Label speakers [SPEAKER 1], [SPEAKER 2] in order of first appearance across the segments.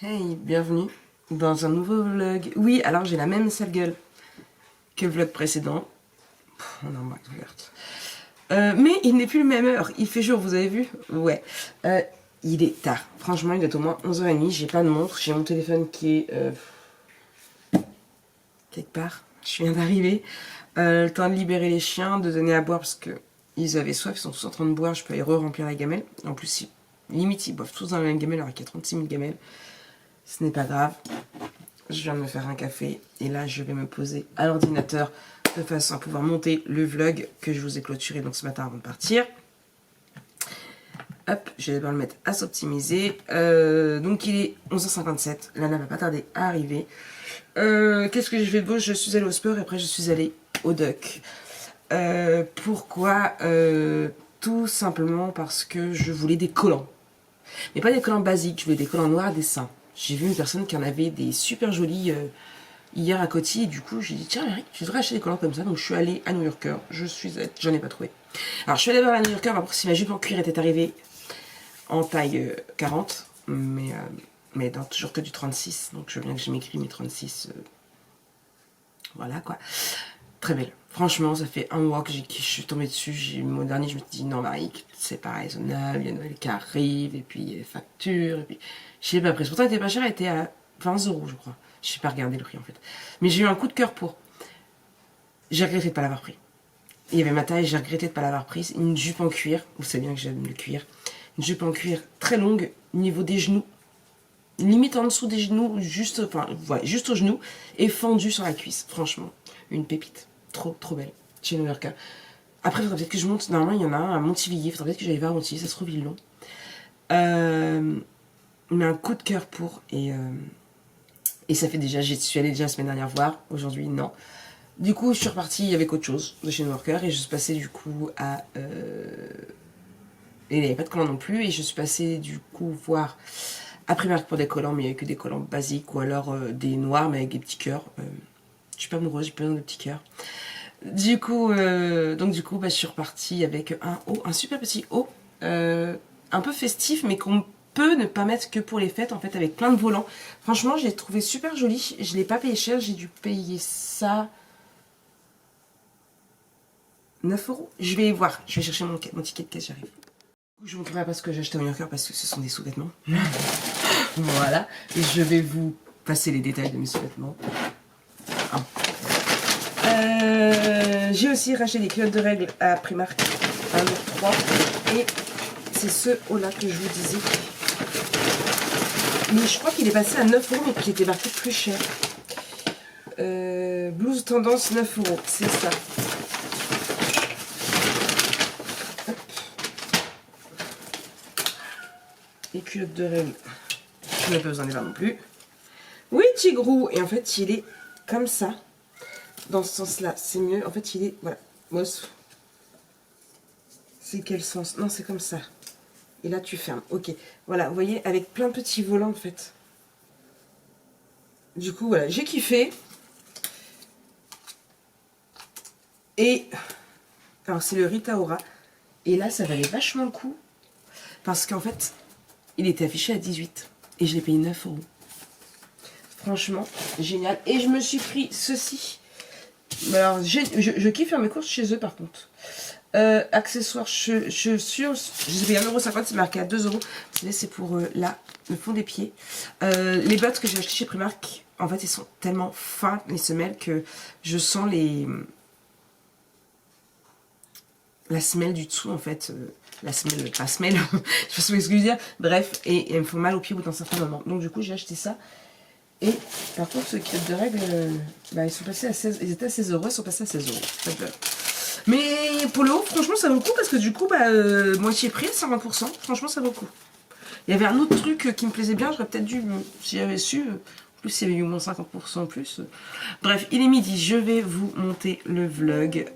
[SPEAKER 1] Hey, bienvenue dans un nouveau vlog. Oui, alors j'ai la même sale gueule que le vlog précédent. On a un marque ouverte. Mais il n'est plus le même heure. Il fait jour, vous avez vu? Ouais. Il est tard. Franchement, il est au moins 11h30. J'ai pas de montre. J'ai mon téléphone qui est quelque part. Je viens d'arriver. Le temps de libérer les chiens, de donner à boire parce que ils avaient soif. Ils sont tous en train de boire. Je peux aller re-remplir la gamelle. En plus, limite, ils boivent tous dans la même gamelle alors qu'il y a 36 000 gamelles. Ce n'est pas grave. Je viens de me faire un café et là je vais me poser à l'ordinateur de façon à pouvoir monter le vlog que je vous ai clôturé donc ce matin avant de partir. Hop, je vais d'abord le mettre à s'optimiser. Donc il est 11h57, Lana va pas tarder à arriver. Qu'est-ce que j'ai fait de beau? Je suis allée au sport et après je suis allée au duck. Pourquoi? Tout simplement parce que je voulais des collants. Mais pas des collants basiques, je voulais des collants noirs à dessin. J'ai vu une personne qui en avait des super jolis hier à Coty et du coup j'ai dit tiens Marie, je devrais acheter des collants comme ça. Donc je suis allée à New Yorker, j'en ai pas trouvé. Alors je suis allée voir à New Yorker, après si ma jupe en cuir était arrivée en taille 40, mais dans toujours que du 36, donc je veux bien que j'ai m'écrit mes 36, voilà quoi. Très belle. Franchement, ça fait un mois que je suis tombée dessus. Mon dernier, je me suis dit, non, Marie, c'est pas raisonnable. Il y a Noël qui arrive, et puis il y a les factures, et puis. Je sais pas, prise. Pourtant, elle était pas chère, elle était à 20 €, je crois. Je sais pas regarder le prix en fait. Mais j'ai eu un coup de cœur pour. J'ai regretté de pas l'avoir pris. Il y avait ma taille, j'ai regretté de pas l'avoir prise. Une jupe en cuir, vous savez bien que j'aime le cuir. Une jupe en cuir très longue, au niveau des genoux. Limite en dessous des genoux, juste, enfin, voilà, juste aux genoux, et fendue sur la cuisse. Franchement, une pépite. Trop, trop belle. Chez New Yorker. Après, il faudrait peut-être que je monte. Normalement, il y en a un à Montivilliers. Il faudrait peut-être que j'aille voir à Montivilliers. Ça se trouve, ils l'ont. Mais un coup de cœur pour. Et ça fait déjà. J'y suis allée déjà la semaine dernière voir. Aujourd'hui, non. Du coup, je suis repartie avec autre chose de chez New Yorker. Et je suis passée du coup à. Et il n'y avait pas de collants non plus. Et je suis passée du coup voir à Primark pour des collants. Mais il n'y avait que des collants basiques. Ou alors des noirs, mais avec des petits cœurs. Je suis pas amoureuse, j'ai pas besoin de petits cœurs. Du coup, je suis repartie avec un super petit haut, un peu festif, mais qu'on peut ne pas mettre que pour les fêtes, en fait, avec plein de volants. Franchement, je l'ai trouvé super joli. Je l'ai pas payé cher, j'ai dû payer ça 9 €. Je vais voir, je vais chercher mon ticket de caisse, j'arrive. Je ne vous montrerai pas ce que j'ai acheté au New Yorker parce que ce sont des sous-vêtements. Voilà, et je vais vous passer les détails de mes sous-vêtements. J'ai aussi racheté des culottes de règles à Primark, 1,3 €. Et c'est ce haut-là que je vous disais. Mais je crois qu'il est passé à 9 € mais qu'il était marqué plus cher. Blouse tendance 9 €, c'est ça. Hop. Les culottes de règles, je n'ai pas besoin des voir non plus. Oui, Tigrou. Et en fait, il est comme ça. Dans ce sens-là, c'est mieux. En fait, il est... Voilà. Moss. C'est quel sens? Non, c'est comme ça. Et là, tu fermes. Ok. Voilà, vous voyez, avec plein de petits volants, en fait. Du coup, voilà, j'ai kiffé. Et... Alors, c'est le Rita Ora. Et là, ça valait vachement le coup. Parce qu'en fait, il était affiché à 18. Et je l'ai payé 9 €. Franchement, génial. Et je me suis pris ceci. Alors, je kiffe faire mes courses chez eux par contre. Accessoires, chaussures, j'ai payé 1,50 €, c'est marqué à 2 €. Vous savez, c'est pour là, le fond des pieds. Les bottes que j'ai achetées chez Primark, en fait, ils sont tellement fins, les semelles, que je sens la semelle du dessous, en fait. La semelle, pas semelle, je sais pas ce que je veux dire. Bref, et elles me font mal aux pieds au bout d'un certain moment. Donc, du coup, j'ai acheté ça. Et par contre, ce kit de règles, ils sont passés à 16, ils étaient à 16 €, ils sont passés à 16 €. Mais pour le haut, franchement, ça vaut le coup parce que du coup, moitié prix, 50%. Franchement, ça vaut le coup. Il y avait un autre truc qui me plaisait bien, j'aurais peut-être dû, si j'avais su, en plus, il y avait eu au moins 50% en plus. Bref, il est midi, je vais vous monter le vlog.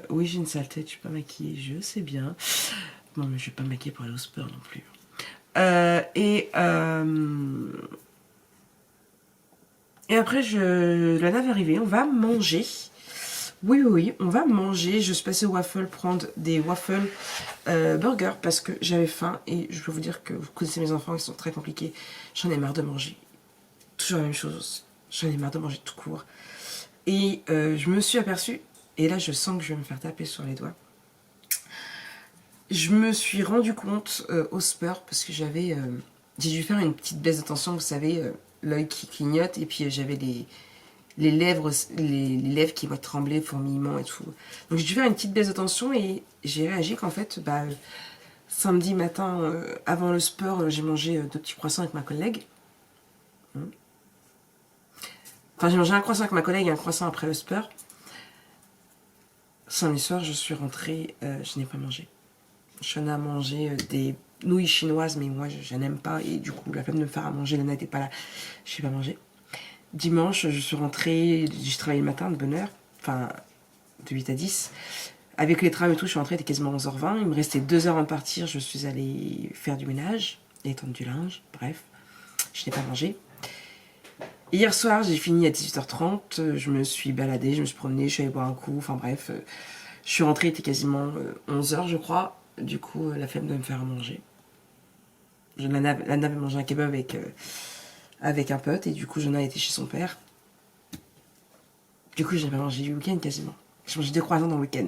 [SPEAKER 1] Oui, j'ai une sale tête, je suis pas maquillée, je sais bien. Non, mais je vais pas me maquiller pour aller au sport non plus. Et après, Lana va arriver, on va manger. Oui, oui, oui, on va manger. Je suis passée au waffle prendre des waffles burgers parce que j'avais faim. Et je peux vous dire que vous connaissez mes enfants, ils sont très compliqués. J'en ai marre de manger. toujours la même chose. J'en ai marre de manger tout court. Et je me suis aperçue, et là je sens que je vais me faire taper sur les doigts. Je me suis rendu compte au sport parce que j'ai dû faire une petite baisse de tension, vous savez, l'œil qui clignote, et puis j'avais les lèvres qui vont trembler, fourmillement et tout. Donc j'ai dû faire une petite baisse de tension et j'ai réagi qu'en fait, samedi matin, avant le sport, j'ai mangé 2 petits croissants avec ma collègue. Enfin, j'ai mangé un croissant avec ma collègue et un croissant après le sport. Samedi soir, je suis rentrée, je n'ai pas mangé. Je n'ai mangé des nouilles chinoises, mais moi, je n'aime pas. Et du coup, la flemme de me faire à manger, Lana n'était pas là. Je n'ai pas mangé. Dimanche, je suis rentrée, j'ai travaillé le matin de bonne heure, enfin, de 8 à 10. Avec les trams et tout, je suis rentrée, il était quasiment 11h20. Il me restait 2 heures avant de partir, je suis allée faire du ménage, étendre du linge, bref. Je n'ai pas mangé. Hier soir, j'ai fini à 18h30, je me suis baladée, je me suis promenée, je suis allée boire un coup, enfin bref. Je suis rentrée, il était quasiment 11h, je crois. Du coup, la flemme de me faire à manger. Lana avait mangé un kebab avec un pote, et du coup, Jonah était chez son père. Du coup, j'ai pas mangé du week-end quasiment. J'ai mangé 2 croissants dans le week-end.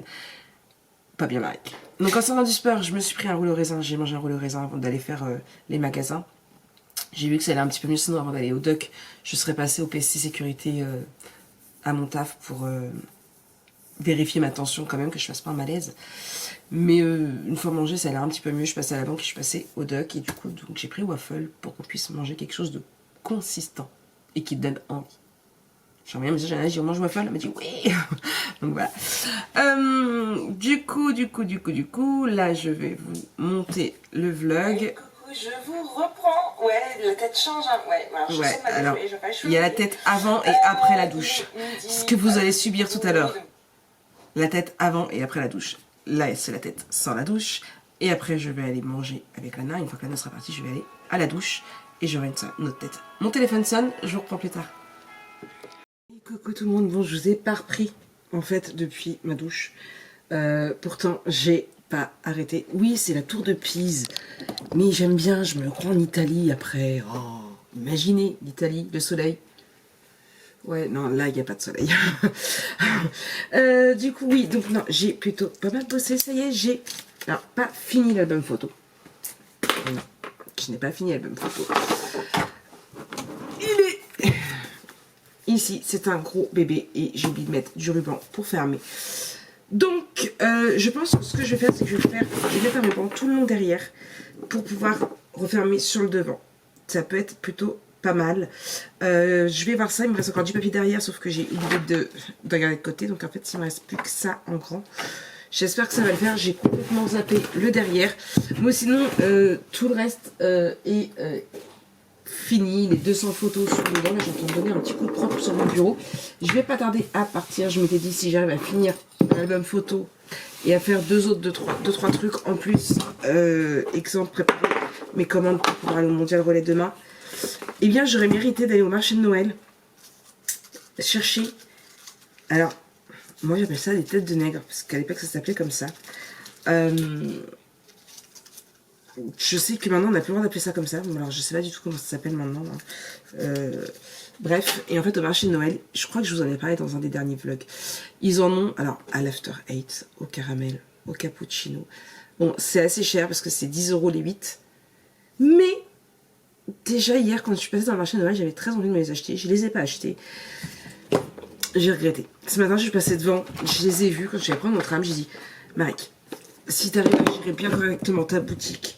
[SPEAKER 1] Pas bien, Marek. Donc, en sortant du sport, je me suis pris un rouleau raisin. J'ai mangé un rouleau raisin avant d'aller faire les magasins. J'ai vu que ça allait un petit peu mieux, sinon avant d'aller au doc, je serais passée au PC sécurité à mon taf pour vérifier ma tension quand même, que je fasse pas un malaise. Mais une fois mangé, ça allait un petit peu mieux. Je suis passée à la banque et je suis passée au doc. Et du coup, j'ai pris waffle pour qu'on puisse manger quelque chose de consistant et qui te donne envie. J'ai envoyé un message à Anna, j'ai dit on mange waffle, elle m'a dit oui. Donc voilà. Du coup, là je vais vous monter le vlog.
[SPEAKER 2] Hey, coucou, je vous reprends. Ouais, la tête change. Hein. Ouais,
[SPEAKER 1] alors il y a la tête avant et après la douche. Ce que vous allez subir tout à l'heure. La tête avant et après la douche. Là, c'est la tête sans la douche. Et après, je vais aller manger avec Lana. Une fois que Lana sera partie, je vais aller à la douche. Et j'aurai une autre tête. Mon téléphone sonne, je vous reprends plus tard. Coucou tout le monde, bon je vous ai pas repris en fait depuis ma douche. Pourtant j'ai pas arrêté. Oui c'est la tour de Pise, mais j'aime bien, je me crois en Italie après. Oh, imaginez l'Italie, le soleil. Ouais non là il n'y a pas de soleil. Du coup oui, donc non j'ai plutôt pas mal bossé, ça y est j'ai alors pas fini l'album photo. Non, je n'ai pas fini l'album photo. Ici, c'est un gros bébé et j'ai oublié de mettre du ruban pour fermer. Donc, je pense que ce que je vais faire, c'est que je vais mettre un ruban tout le long derrière pour pouvoir refermer sur le devant. Ça peut être plutôt pas mal. Je vais voir ça. Il me reste encore du papier derrière, sauf que j'ai oublié de regarder de côté. Donc, en fait, il me reste plus que ça en grand. J'espère que ça va le faire. J'ai complètement zappé le derrière. Moi, sinon, tout le reste est... fini, les 200 photos sur le dedans. Là, j'ai envie de donner un petit coup de propre sur mon bureau. Je vais pas tarder à partir. Je m'étais dit, si j'arrive à finir l'album photo et à faire deux, trois trucs en plus, exemple, préparer mes commandes pour pouvoir aller au Mondial Relais demain, eh bien, j'aurais mérité d'aller au marché de Noël chercher. Alors, moi, j'appelle ça des têtes de nègre, parce qu'à l'époque, ça s'appelait comme ça. Je sais que maintenant on n'a plus le droit d'appeler ça comme ça. Alors je sais pas du tout comment ça s'appelle maintenant. Bref, et en fait au marché de Noël, je crois que je vous en ai parlé dans un des derniers vlogs. Ils en ont, alors à l'After 8, au caramel, au cappuccino. Bon, c'est assez cher parce que c'est 10 € les 8. Mais déjà hier quand je suis passée dans le marché de Noël, j'avais très envie de me les acheter. Je les ai pas achetés. J'ai regretté. Ce matin je suis passée devant, je les ai vus quand je vais prendre mon tram. J'ai dit, Marek, si tu arrives à gérer bien correctement ta boutique,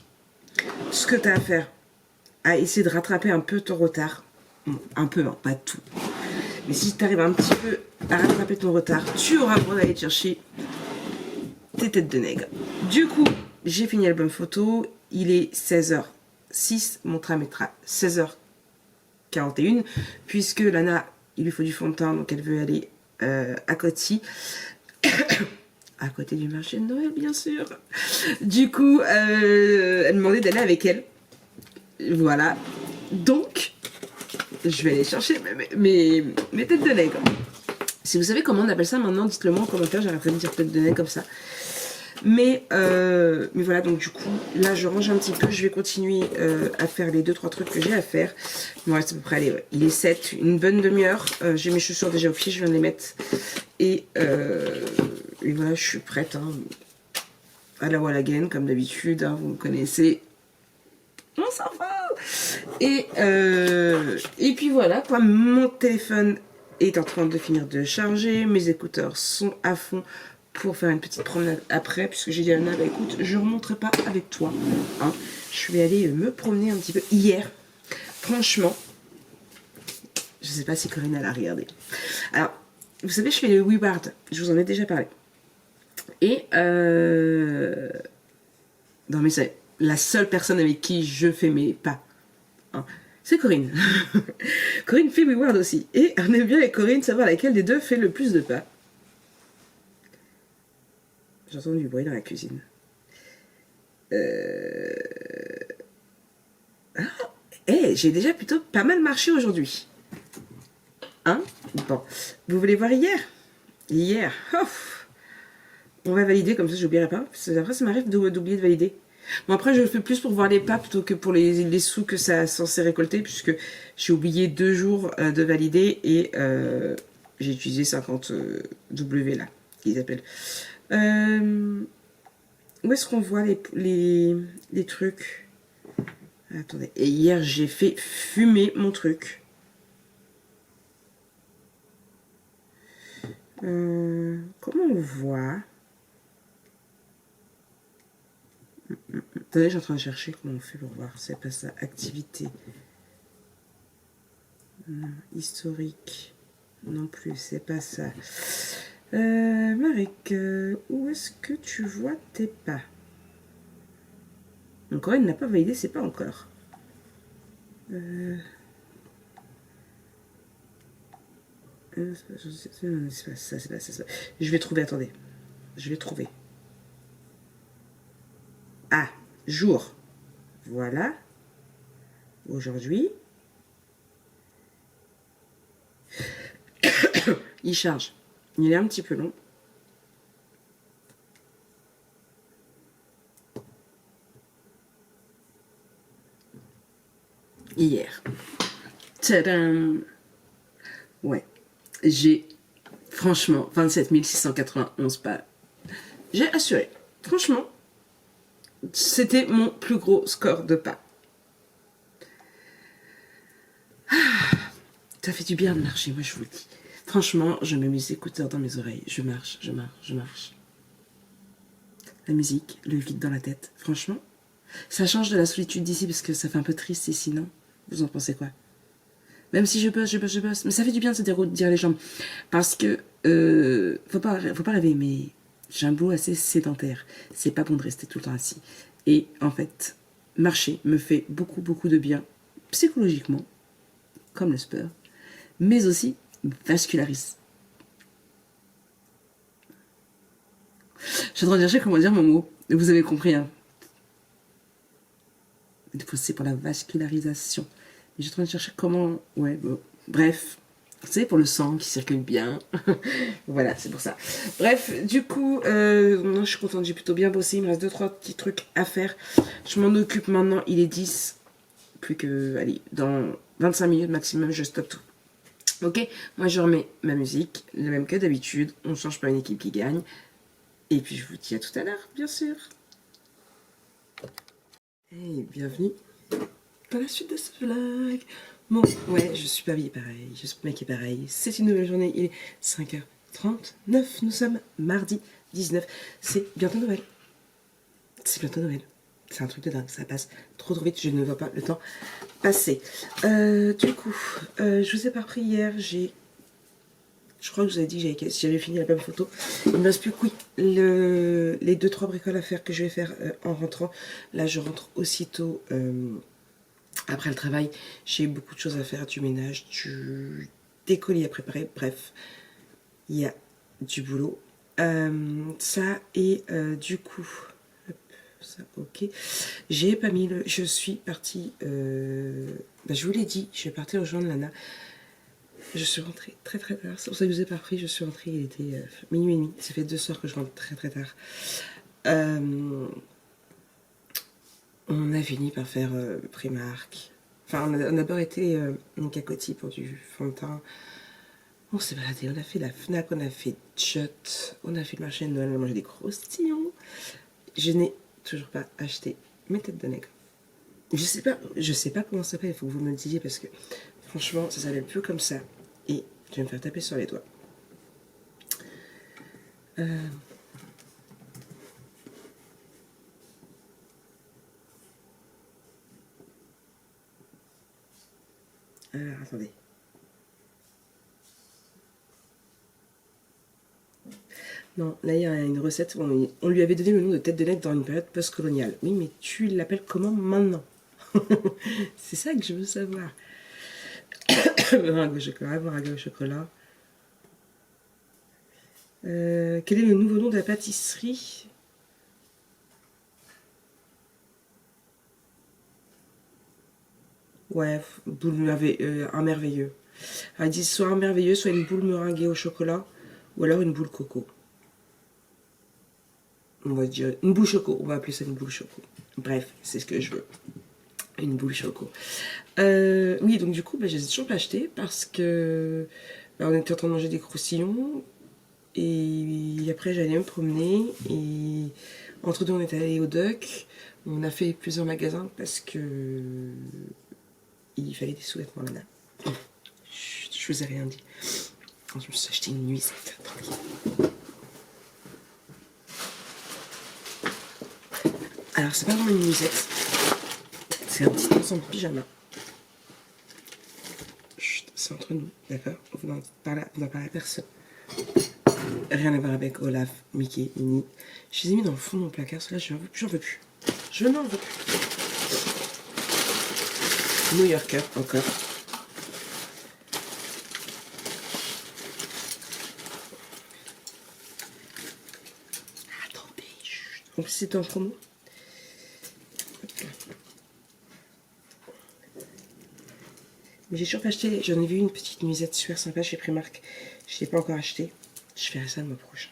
[SPEAKER 1] ce que tu as à faire, à essayer de rattraper un peu ton retard, bon, un peu, hein, pas tout, mais si tu arrives un petit peu à rattraper ton retard, tu auras le droit d'aller chercher tes têtes de nègre. Du coup, j'ai fini l'album photo, il est 16h06, mon tram est à 16h41, puisque Lana, il lui faut du fond de teint, donc elle veut aller à Coty. À côté du marché de Noël, bien sûr. Du coup, elle demandait d'aller avec elle. Voilà. Donc, je vais aller chercher mes têtes de nègre. Si vous savez comment on appelle ça maintenant, dites-le moi en commentaire. J'arrêterai de dire tête de nègre comme ça. Mais voilà, donc du coup, là je range un petit peu. Je vais continuer à faire les 2-3 trucs que j'ai à faire. Il me reste à peu près, allez, ouais, il est 7, une bonne demi-heure. J'ai mes chaussures déjà au pied, je viens de les mettre. Et voilà, je suis prête. Hein, à la wall again, comme d'habitude, hein, vous me connaissez. On s'en fout. Et puis voilà, quoi, mon téléphone est en train de finir de charger. Mes écouteurs sont à fond pour faire une petite promenade après, puisque j'ai dit à Anna, bah écoute, je ne remonterai pas avec toi. Hein. Je vais aller me promener un petit peu. Hier, franchement, je ne sais pas si Corinne elle a regardé. Alors, vous savez, je fais le WeWard, je vous en ai déjà parlé. Et non mais c'est la seule personne avec qui je fais mes pas. Hein. C'est Corinne. Corinne fait WeWard aussi. Et on aime bien avec Corinne savoir laquelle des deux fait le plus de pas. J'entends du bruit dans la cuisine. Ah, j'ai déjà plutôt pas mal marché aujourd'hui. Hein? Bon. Vous voulez voir hier? Hier. Oh. On va valider, comme ça j'oublierai pas. Parce que après ça m'arrive d'oublier de valider. Bon après je le fais plus pour voir les pas plutôt que pour les sous que ça a censé récolter. Puisque j'ai oublié 2 jours de valider. Et j'ai utilisé 50 W là. Qu'ils appellent. Où est-ce qu'on voit les trucs? Attendez. Et hier j'ai fait fumer mon truc. Comment on voit? Attendez, je suis en train de chercher comment on fait pour voir. C'est pas ça. Activité. Non, historique. Non plus, c'est pas ça. Marek, où est-ce que tu vois tes pas? Encore, il n'a pas validé, c'est pas encore. C'est pas ça, c'est pas ça. Je vais trouver, attendez. Je vais trouver. Ah, jour. Voilà. Aujourd'hui. Il charge. Il est un petit peu long. Hier. Tadam! Ouais. J'ai, franchement, 27 691 pas. J'ai assuré. Franchement, c'était mon plus gros score de pas. Ça fait du bien de marcher, moi je vous le dis. Franchement, je mets mes écouteurs dans mes oreilles. Je marche, je marche, je marche. La musique, le vide dans la tête. Franchement, ça change de la solitude d'ici parce que ça fait un peu triste ici, non? Vous en pensez quoi? Même si je bosse. Mais ça fait du bien de se déroudir les jambes. Parce que, faut pas rêver, mais j'ai un boulot assez sédentaire. C'est pas bon de rester tout le temps assis. Et en fait, marcher me fait beaucoup, beaucoup de bien, psychologiquement, comme le sport, mais aussi vascularise. Je suis en train de chercher comment dire mon mot. Vous avez compris, hein. C'est pour la vascularisation. Et je suis en train de chercher comment... Ouais, bon. Bref. C'est pour le sang qui circule bien. Voilà, c'est pour ça. Bref, du coup, non, je suis contente. J'ai plutôt bien bossé. Il me reste 2-3 petits trucs à faire. Je m'en occupe maintenant. Il est 10. Plus que... Allez, dans 25 minutes maximum, je stoppe tout. Ok? Moi, je remets ma musique. Le même que d'habitude. On ne change pas une équipe qui gagne. Et puis, je vous dis à tout à l'heure, bien sûr. Hey, bienvenue dans la suite de ce vlog. Bon, ouais, je suis pas habillée pareil, je suis pas maquillée pareil. C'est une nouvelle journée, il est 5h39. Nous sommes mardi 19. C'est bientôt Noël. C'est bientôt Noël. C'est un truc de dingue, ça passe trop vite, je ne vois pas le temps passer. Du coup, je vous ai pas repris hier, je crois que je vous avais dit que j'avais fini la même photo. Il ne me reste plus que les 2-3 bricoles à faire que je vais faire en rentrant. Là, je rentre aussitôt après le travail. J'ai beaucoup de choses à faire, du ménage, des colis à préparer. Bref, il y a du boulot. Ça et du coup... Ça, ok. J'ai pas mis le... Je suis partie... je vous l'ai dit, je vais partir rejoindre Lana. Je suis rentrée très tard, c'est pour ça que je vous ai pas repris, je suis rentrée, il était minuit et demi, ça fait 2 soirs que je rentre très tard. On a fini par faire Primark. Enfin, on a d'abord été donc à Coty pour du fond de teint. On s'est baladé, on a fait la Fnac, on a fait Chut, on a fait le marché de Noël, on a mangé des croustillons. Je n'ai toujours pas acheté mes têtes de nègre. Je sais pas comment ça s'appelle, il faut que vous me le disiez parce que franchement, ça s'appelle plus comme ça. Et je vais me faire taper sur les doigts. Alors, attendez. Non, là il y a une recette où on lui avait donné le nom de tête de nègre dans une période post-coloniale. Oui, mais tu l'appelles comment maintenant? C'est ça que je veux savoir. Meringue au chocolat, meringue au chocolat. Quel est le nouveau nom de la pâtisserie? Ouais, un merveilleux. Alors, ils disent soit un merveilleux, soit une boule meringuée au chocolat, ou alors une boule coco. On va dire une boule choco, on va appeler ça une boule choco. Bref, c'est ce que je veux. Une boule choco. Oui, donc du coup, je les ai toujours pas achetés parce que on était en train de manger des croustillons. Et après, j'allais me promener. Et entre deux, on est allé au Duck. On a fait plusieurs magasins parce que il fallait des sous-vêtements là-bas. Je vous ai rien dit. Je me suis acheté une nuisette. Alors, c'est pas vraiment une nuisette. C'est un petit ensemble pyjama. Chut, c'est entre nous, d'accord? Vous n'en parlez à personne. Rien à voir avec Olaf, Mickey, Minnie. Je les ai mis dans le fond de mon placard. Ceux-là, j'en veux plus. Je n'en veux plus. New Yorker, encore. Attendez, chut. En plus, c'était en promo. Mais j'ai toujours pas acheté. J'en ai vu une petite nuisette super sympa chez Primark. Je ne l'ai pas encore acheté. Je ferai ça le mois prochain.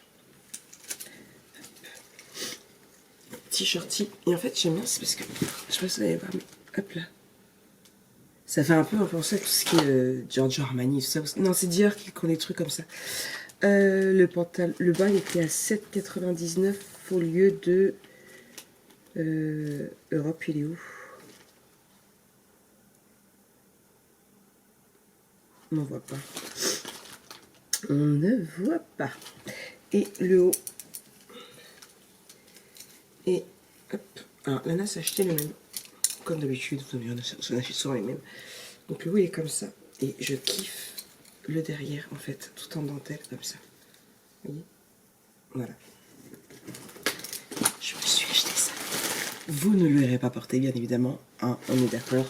[SPEAKER 1] T-shirty. Et en fait, j'aime bien, c'est parce que. Je sais pas si vous allez voir, mais hop là. Ça fait un peu penser à tout ce qui est Giorgio Armani, tout ça. Non, c'est Dior qui ont des trucs comme ça. Le bas, il était à 7,99 au lieu de. Europe, il est où? On ne voit pas. On ne voit pas. Et le haut. Et hop. Alors, Lana s'est acheté le même. Comme d'habitude, on achète souvent les mêmes. Donc le haut il est comme ça. Et je kiffe le derrière, en fait, tout en dentelle, comme ça. Vous voyez? Voilà. Je me suis acheté ça. Vous ne l'aurez pas porté, bien évidemment. Hein, on est d'accord.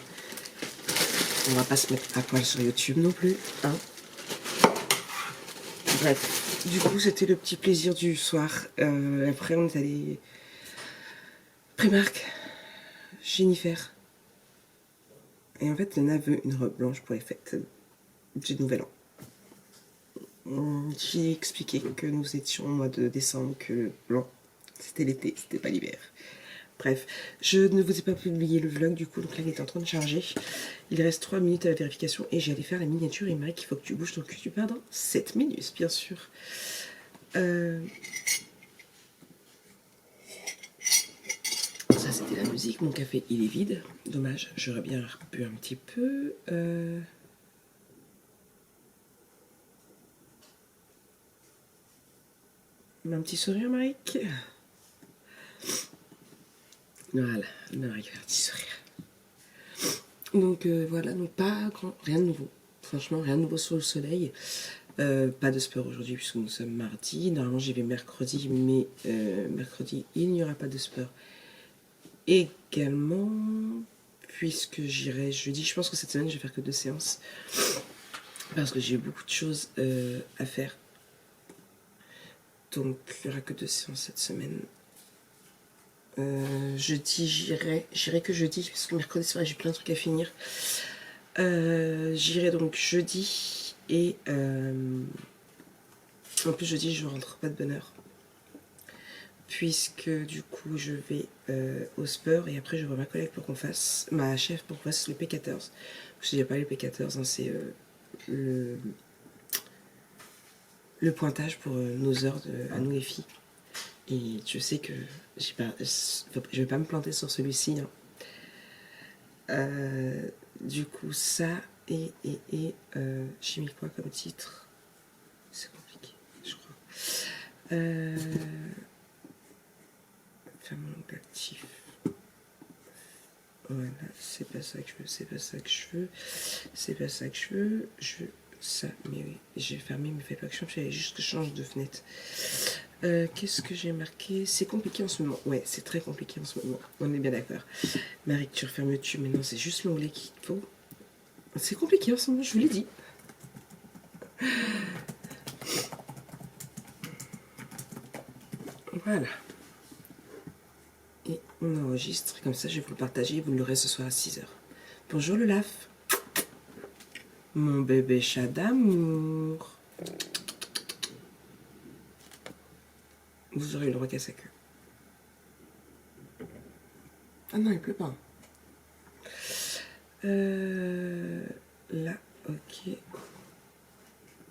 [SPEAKER 1] On va pas se mettre à poil sur YouTube non plus. Hein. Bref. Du coup, c'était le petit plaisir du soir. Après, on est allé... Primark. Jennifer. Et en fait, Lana veut une robe blanche pour les fêtes du Nouvel An. J'ai expliqué que nous étions au mois de décembre, que le blanc, c'était l'été, c'était pas l'hiver. Bref, je ne vous ai pas publié le vlog du coup, donc là il est en train de charger. Il reste 3 minutes à la vérification et j'allais faire la miniature. Il m'a dit qu'il faut que tu bouges ton cul, tu pars dans 7 minutes, bien sûr. Ça c'était la musique, mon café il est vide. Dommage, j'aurais bien bu un petit peu. Un petit sourire, Mike. Voilà, Mike, un petit sourire. Donc voilà, donc pas grand, rien de nouveau. Franchement, rien de nouveau sur le soleil. Pas de sport aujourd'hui puisque nous sommes mardi. Normalement, j'y vais mercredi, mais mercredi, il n'y aura pas de sport. Également, puisque j'irai jeudi, je pense que cette semaine, je vais faire que 2 séances. Parce que j'ai beaucoup de choses à faire. Donc, il n'y aura que 2 séances cette semaine. Jeudi, j'irai que jeudi, parce que mercredi, c'est vrai, j'ai plein de trucs à finir. J'irai donc jeudi, et en plus, jeudi, je rentre pas de bonne heure. puisque du coup je vais au sport et après je vois ma collègue pour qu'on fasse, ma chef pour qu'on fasse le P14. Je dis pas le P14, hein, c'est le pointage pour nos heures à nous les filles. Et je sais que je vais pas me planter sur celui-ci. Hein. Du coup ça j'ai mis quoi comme titre? C'est compliqué, je crois. Faire mon ongle actif. Voilà, c'est pas ça que je veux, c'est pas ça que je veux, c'est pas ça que je veux, je veux ça, mais oui, j'ai fermé mes faibles actions, j'avais juste que je change de fenêtre. Qu'est-ce que j'ai marqué? C'est compliqué en ce moment, ouais, c'est très compliqué en ce moment, on est bien d'accord. Ma lecture fermeture, mais non, c'est juste l'onglet qu'il faut. C'est compliqué en ce moment, je vous l'ai dit. Voilà. Et on enregistre, comme ça je vais vous le partager, vous l'aurez ce soir à 6h. Bonjour le laf. Mon bébé chat d'amour. Vous aurez eu le roi à sa queue. Ah non, il pleut pas. Là, ok.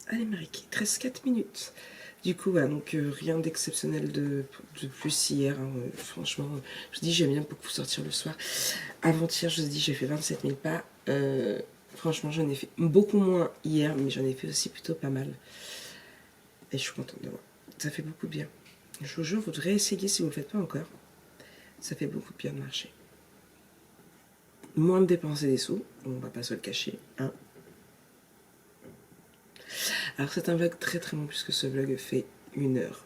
[SPEAKER 1] Allez Marique, il te reste 4 minutes. Du coup, voilà, donc rien d'exceptionnel de plus hier. Hein, franchement, je vous dis, j'aime bien beaucoup sortir le soir. Avant-hier, je vous ai dit, j'ai fait 27 000 pas. Franchement, j'en ai fait beaucoup moins hier, mais j'en ai fait aussi plutôt pas mal. Et je suis contente de moi. Ça fait beaucoup de bien. Je vous jure, vous devrez essayer si vous ne le faites pas encore. Ça fait beaucoup de bien de marcher. Moins de dépenser des sous, on va pas se le cacher. Hein. Alors c'est un vlog très très long puisque ce vlog fait 1 heure.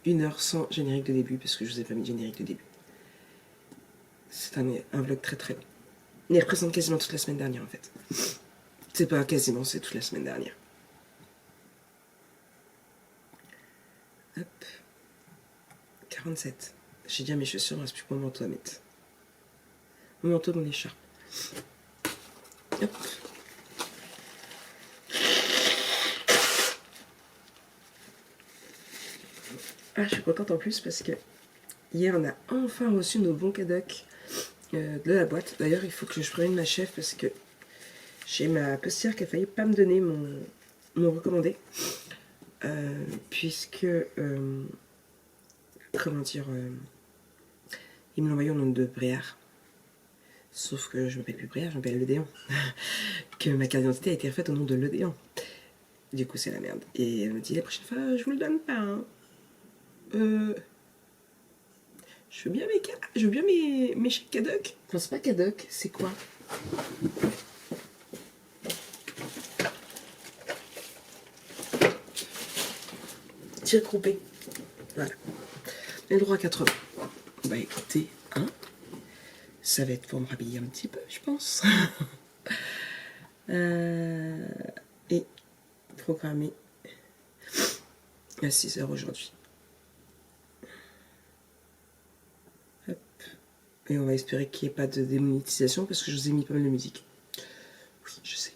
[SPEAKER 1] 1 heure sans générique de début parce que je vous ai pas mis de générique de début. C'est un vlog très très long. Il représente quasiment toute la semaine dernière en fait. C'est pas quasiment, c'est toute la semaine dernière. Hop. 47. J'ai dit à mes chaussures, il ne reste plus que mon manteau à mettre. Mon manteau, mon écharpe. Hop. Ah, je suis contente en plus parce que hier, on a enfin reçu nos bons cadeaux de la boîte. D'ailleurs, il faut que je prévienne ma chef parce que j'ai ma postière qui a failli pas me donner mon recommandé. Puisque, comment dire, il me l'a envoyé au nom de Bréard. Sauf que je m'appelle plus Bréard, je m'appelle Ledéan. Que ma carte d'identité a été refaite au nom de Ledéan. Du coup, c'est la merde. Et elle me dit la prochaine fois, je vous le donne pas. Hein. Je veux bien mes chèques cadoc. Non, c'est pas cadoc, c'est quoi? Tir groupé. Voilà. Les droits à 80. Bah écoutez, hein, ça va être pour me rhabiller un petit peu, je pense. Et programmé à 6h aujourd'hui. Hop. Et on va espérer qu'il n'y ait pas de démonétisation parce que je vous ai mis pas mal de musique. Oui, je sais.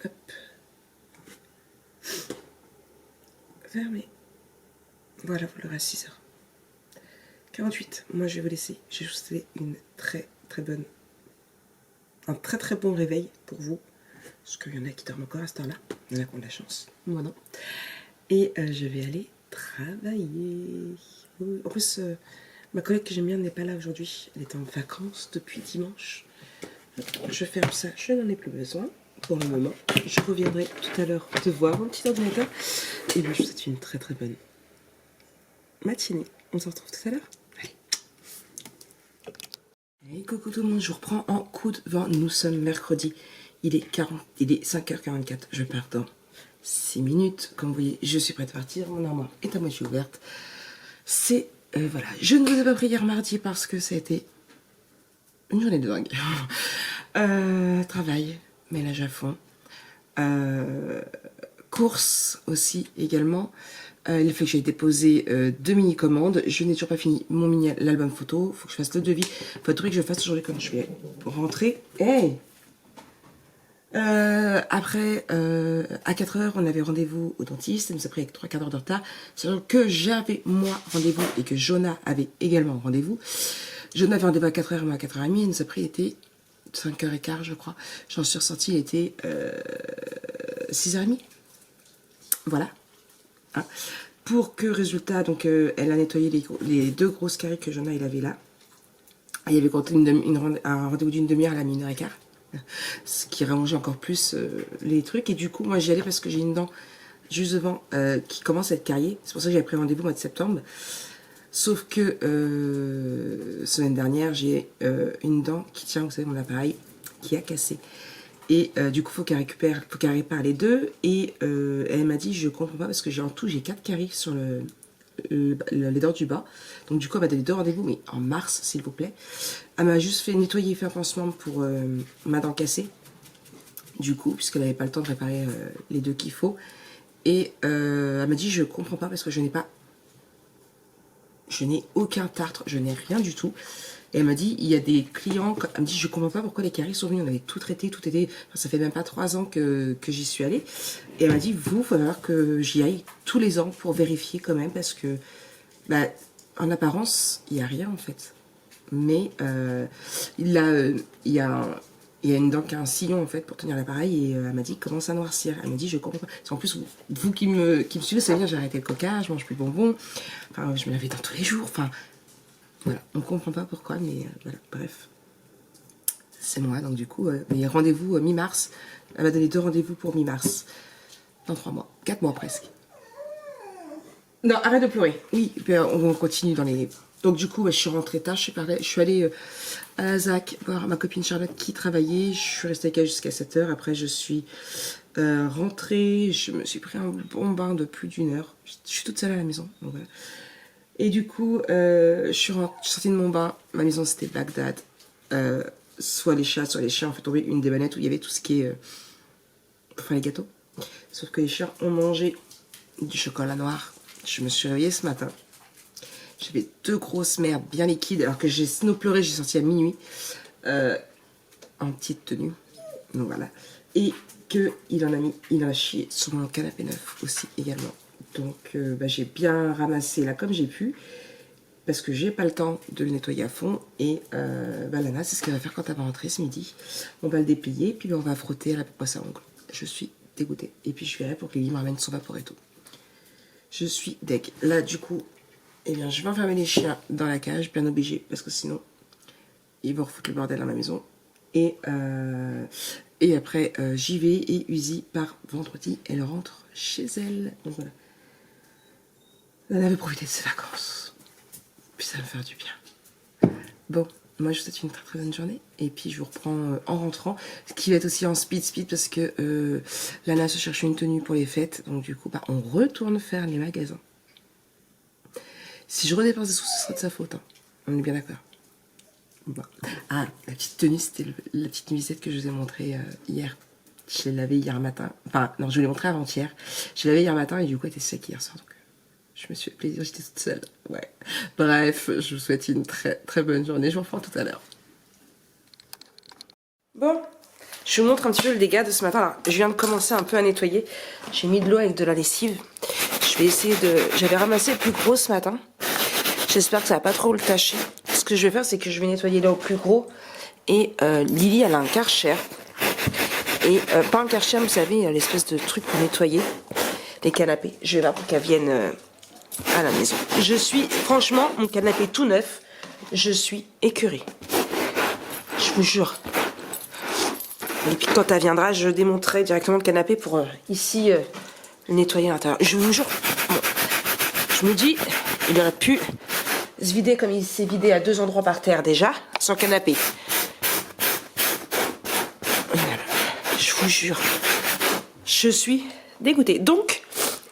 [SPEAKER 1] Hop. Fermé. Voilà, vous l'aurez à 6h. 48. Moi, je vais vous laisser. J'ai juste fait une un très très bon réveil pour vous. Parce qu'il y en a qui dorment encore à cette heure-là. Il y en a qui ont de la chance. Moi, non. Et je vais aller travailler. En plus, ma collègue que j'aime bien n'est pas là aujourd'hui. Elle est en vacances depuis dimanche. Je ferme ça. Je n'en ai plus besoin pour le moment. Je reviendrai tout à l'heure te voir, mon petit ordinateur. Et bien, je vous souhaite une très très bonne matinée. On se retrouve tout à l'heure. Allez. Et coucou tout le monde, je vous reprends en coup de vent. Nous sommes mercredi. Il est 5h44. Je pars dans 6 minutes. Comme vous voyez, je suis prête à partir. Mon armoire est à moitié ouverte. C'est... voilà. Je ne vous ai pas pris hier mardi parce que ça a été une journée de dingue. Travail, ménage à fond. Course aussi également. Il faut que j'aille déposer 2 mini-commandes. Je n'ai toujours pas fini l'album photo. Il faut que je fasse le devis. Il faudrait que je fasse aujourd'hui quand je vais rentrer. Hey! Après, à 4 heures, on avait rendez-vous au dentiste. Elle nous a pris avec 3 quarts d'heure de retard. Sachant que j'avais, moi, rendez-vous et que Jonah avait également rendez-vous. Jonah avait rendez-vous à 4 heures, moi à 4h30. Elle nous a pris, il était 5h15, je crois. J'en suis ressortie, il était 6h30. Voilà. Hein. Pour que, résultat, donc, elle a nettoyé les 2 grosses caries que Jonah, il avait là. Il y avait compté un rendez-vous d'une demi-heure, elle a mis 1h15. Ce qui rallongeait encore plus les trucs. Et du coup, moi, j'y allais parce que j'ai une dent juste devant qui commence à être carriée. C'est pour ça que j'avais pris rendez-vous au mois de septembre. Sauf que semaine dernière, j'ai une dent qui tient, vous savez, mon appareil, qui a cassé. Et du coup, faut qu'elle répare les 2. Et elle m'a dit, je comprends pas parce que en tout, j'ai 4 caries sur les dents du bas. Donc du coup, elle m'a donné 2 rendez-vous, mais en mars, s'il vous plaît. Elle m'a juste fait nettoyer et faire un pansement pour ma dent cassée. Du coup, puisqu'elle n'avait pas le temps de réparer les 2 qu'il faut. Et elle m'a dit, je comprends pas parce que je n'ai aucun tartre, je n'ai rien du tout. Et elle m'a dit, il y a des clients, elle me dit, je comprends pas pourquoi les caries sont venus, on avait tout traité, tout était, enfin, ça fait même pas 3 ans que j'y suis allée. Et elle m'a dit, il va falloir que j'y aille tous les ans pour vérifier quand même, parce que, bah, en apparence, il n'y a rien en fait. Mais il y a une dent qui a un sillon en fait pour tenir l'appareil et elle m'a dit, il commence à noircir. Elle m'a dit, je comprends pas. En plus, vous qui me suivez, ça veut dire j'ai arrêté le coca, je mange plus de bonbons, enfin, je me lavais dans tous les jours, enfin, voilà, on comprend pas pourquoi, mais voilà, bref. C'est moi, donc du coup, mais rendez-vous mi-mars. Elle m'a donné 2 rendez-vous pour mi-mars. Dans 3 mois, 4 mois presque. Non, arrête de pleurer. Oui, on continue dans les... Donc du coup, je suis rentrée tard, je suis allée à la ZAC voir ma copine Charlotte qui travaillait. Je suis restée avec elle jusqu'à 7 heures. Après, je suis rentrée. Je me suis pris un bon bain de plus d'1 heure. Je suis toute seule à la maison. Donc voilà. Et du coup, je suis sortie de mon bain. Ma maison, c'était Bagdad. Soit les chats, soit les chiens ont fait tomber une des bannettes où il y avait tout ce qui est... pour faire les gâteaux. Sauf que les chiens ont mangé du chocolat noir. Je me suis réveillée ce matin. J'avais 2 grosses merdes bien liquides. Alors que j'ai pleuré, j'ai sorti à minuit. En petite tenue. Donc voilà. Et qu'il en a chié sur mon canapé neuf aussi également. Donc j'ai bien ramassé là comme j'ai pu. Parce que j'ai pas le temps de le nettoyer à fond. Et Lana, c'est ce qu'elle va faire quand elle va rentrer ce midi. On va le déplier. Puis on va frotter à la brosse à ongles. Je suis dégoûtée. Et puis je verrai pour que Lily me ramène son vaporetto. Je suis deg. Là, du coup, eh bien, je vais enfermer les chiens dans la cage, bien obligé, parce que sinon, ils vont refoutre le bordel dans la maison. Et après, j'y vais et Uzi part vendredi. Elle rentre chez elle. Donc voilà. Elle avait profité de ses vacances. Puis ça va me faire du bien. Bon, moi je vous souhaite une très très bonne journée. Et puis je vous reprends en rentrant. Ce qui va être aussi en speed parce que Lana se cherche une tenue pour les fêtes. Donc du coup, on retourne faire les magasins. Si je redépense des sous, ce sera de sa faute. Hein. On est bien d'accord. Bon. Ah, la petite tenue, c'était la petite nuisette que je vous ai montrée hier. Je l'ai lavée hier matin. Enfin, non, je vous l'ai montrée avant-hier. Je l'ai lavée hier matin et du coup, elle était sec hier soir. Donc, je me suis fait plaisir, j'étais toute seule. Ouais. Bref, je vous souhaite une très très bonne journée. Je vous reprends tout à l'heure. Bon, je vous montre un petit peu le dégât de ce matin. Alors, je viens de commencer un peu à nettoyer. J'ai mis de l'eau avec de la lessive. Je vais essayer de... J'avais ramassé le plus gros ce matin. J'espère que ça va pas trop le tâcher. Ce que je vais faire, c'est que je vais nettoyer là au plus gros. Et Lily, elle a un Karcher. Et pas un Karcher, vous savez, l'espèce de truc pour nettoyer les canapés. Je vais voir pour qu'elle vienne à la maison. Je suis, franchement, mon canapé tout neuf, je suis écœurée. Je vous jure. Et puis quand elle viendra, je démonterai directement le canapé pour ici le nettoyer à l'intérieur. Je vous jure. Bon, je me dis, il aurait pu se vider comme il s'est vidé à 2 endroits par terre déjà, sans canapé. Je vous jure, je suis dégoûtée. Donc,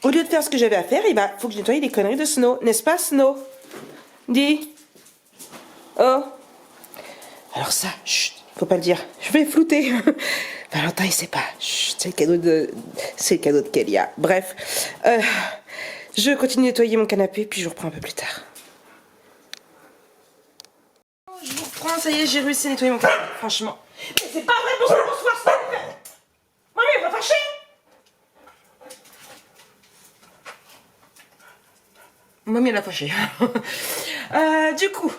[SPEAKER 1] au lieu de faire ce que j'avais à faire, il faut que je nettoie les conneries de Snow. N'est-ce pas, Snow? Dis. Oh. Alors ça, chut, faut pas le dire. Je vais flouter. Valentin, il sait pas. Chut, c'est le cadeau de Kélia. Bref, je continue de nettoyer mon canapé, puis je reprends un peu plus tard. Je vous reprends, ça y est, j'ai réussi à nettoyer mon canapé, franchement. Mais c'est pas vrai, bonsoir, ça. Mamie elle a fâché. Du coup,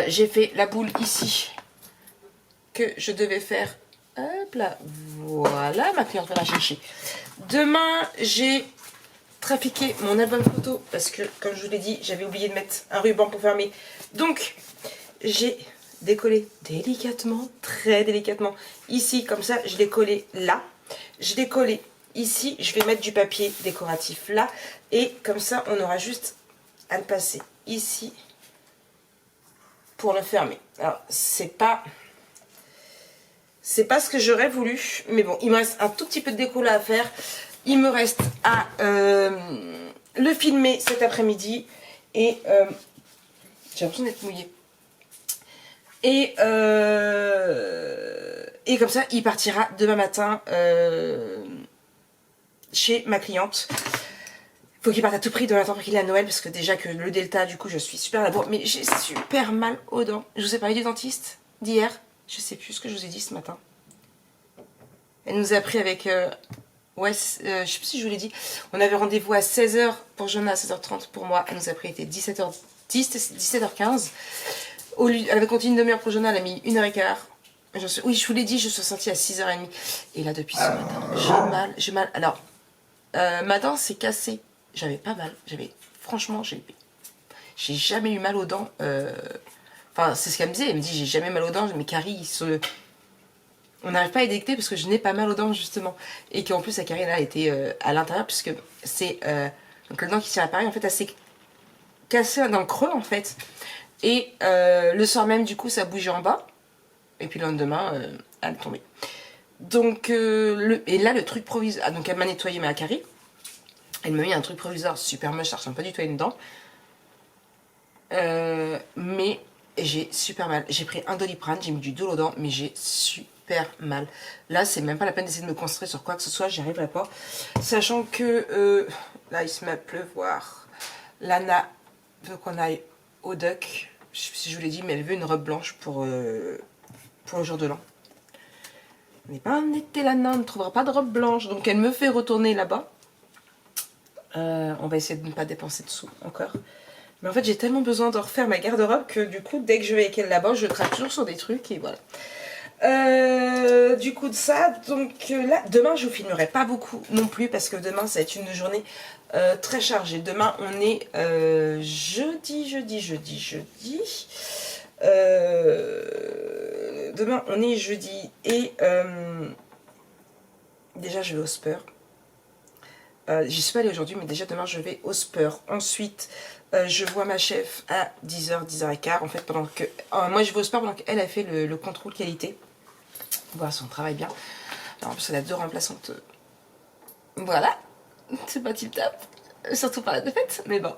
[SPEAKER 1] j'ai fait la boule ici que je devais faire. Hop là, voilà, ma cliente va la chercher. Demain, j'ai trafiqué mon album photo parce que, comme je vous l'ai dit, j'avais oublié de mettre un ruban pour fermer. Donc, j'ai décollé délicatement, très délicatement. Ici, comme ça, je l'ai collé là. Je l'ai collé ici. Je vais mettre du papier décoratif là. Et comme ça, on aura juste à le passer ici pour le fermer. Alors, c'est pas ce que j'aurais voulu, mais bon, il me reste un tout petit peu de déco là à faire. Il me reste à le filmer cet après-midi et j'ai l'impression d'être mouillée. Et comme ça, il partira demain matin chez ma cliente. Faut qu'il parte à tout prix demain matin pour qu'il ait à Noël, parce que déjà que le Delta, du coup, je suis super à la bourre. Mais j'ai super mal aux dents. Je vous ai parlé du dentiste d'hier. Je sais plus ce que je vous ai dit ce matin. Elle nous a pris avec... ouais, je sais plus si je vous l'ai dit. On avait rendez-vous à 16h pour Jonah, à 16h30 pour moi. Elle nous a pris, il était 17h10, 17h15. Elle avait continué une demi-heure pour Jonah, elle a mis 1h15. Oui, je vous l'ai dit, je suis sortie à 6h30. Et là, depuis ce matin, j'ai mal. Alors, ma dent s'est cassée. J'avais pas mal. Franchement, j'ai jamais eu mal aux dents. Enfin, c'est ce qu'elle me disait. Elle me dit, j'ai jamais mal aux dents. Mes caries, on n'arrive pas à les détecter parce que je n'ai pas mal aux dents, justement. Et qu'en plus, la carie, là, était à l'intérieur, puisque c'est... donc, la dent qui tient à l'appareil, en fait, elle s'est cassée dans le creux, en fait. Et le soir même, du coup, ça bougeait en bas. Et puis le lendemain, elle est tombée. Donc, et là, le truc provisoire... Ah, donc, elle m'a nettoyé ma carie. Elle m'a mis un truc provisoire super moche, ça ressemble pas du tout à une dent. Mais j'ai super mal. J'ai pris un Doliprane, j'ai mis du Dolodent, mais j'ai super mal. Là, c'est même pas la peine d'essayer de me concentrer sur quoi que ce soit, j'y arriverai pas. Sachant que là, il se met à pleuvoir. Lana veut qu'on aille au Duck. Je sais pas si je vous l'ai dit, mais elle veut une robe blanche pour le jour de l'an. On n'est pas un été, Lana, on ne trouvera pas de robe blanche. Donc elle me fait retourner là-bas. On va essayer de ne pas dépenser de sous encore. Mais en fait, j'ai tellement besoin de refaire ma garde-robe que du coup, dès que je vais avec elle là-bas, je craque toujours sur des trucs et voilà. Du coup de ça, donc là, demain, je vous filmerai pas beaucoup non plus parce que demain, ça va être une journée très chargée. Demain, on est jeudi. Demain, on est jeudi et déjà, je vais au Spur. J'y suis pas allée aujourd'hui, mais déjà demain je vais au Spur. Ensuite, je vois ma chef à 10h, 10h15. En fait, pendant que. Moi je vais au Spur pendant qu'elle a fait le contrôle qualité. Voilà, son travail bien. Alors, en plus, elle a 2 remplaçantes. Voilà, c'est pas tip top. Surtout par la défaite, mais bon.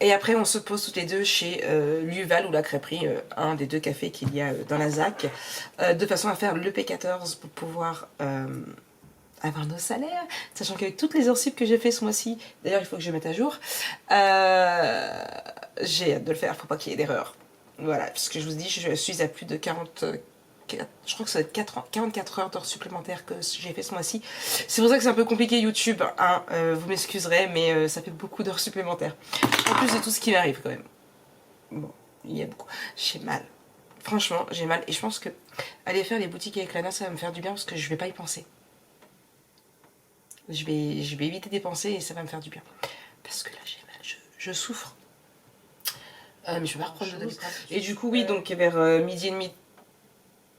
[SPEAKER 1] Et après, on se pose toutes les deux chez l'Uval ou la crêperie, un des 2 cafés qu'il y a dans la ZAC, de façon à faire le P14 pour pouvoir. Avoir nos salaires, sachant qu'avec toutes les heures sup que j'ai fait ce mois-ci, d'ailleurs il faut que je mette à jour, j'ai hâte de le faire, faut pas qu'il y ait d'erreur. Voilà, puisque je vous dis, je suis à plus de 40, je crois que ça va être 44 heures d'heures supplémentaires que j'ai fait ce mois-ci. C'est pour ça que c'est un peu compliqué YouTube, hein, vous m'excuserez, mais ça fait beaucoup d'heures supplémentaires. En plus de tout ce qui m'arrive quand même. Bon, il y a beaucoup. J'ai mal. Franchement, j'ai mal. Et je pense que aller faire les boutiques avec Lana, ça va me faire du bien parce que je vais pas y penser. Je vais éviter d'y penser et ça va me faire du bien. Parce que là, j'ai mal, je souffre. Mais je vais pas reprendre le Doliprane. Et du coup, oui, donc vers midi et demi,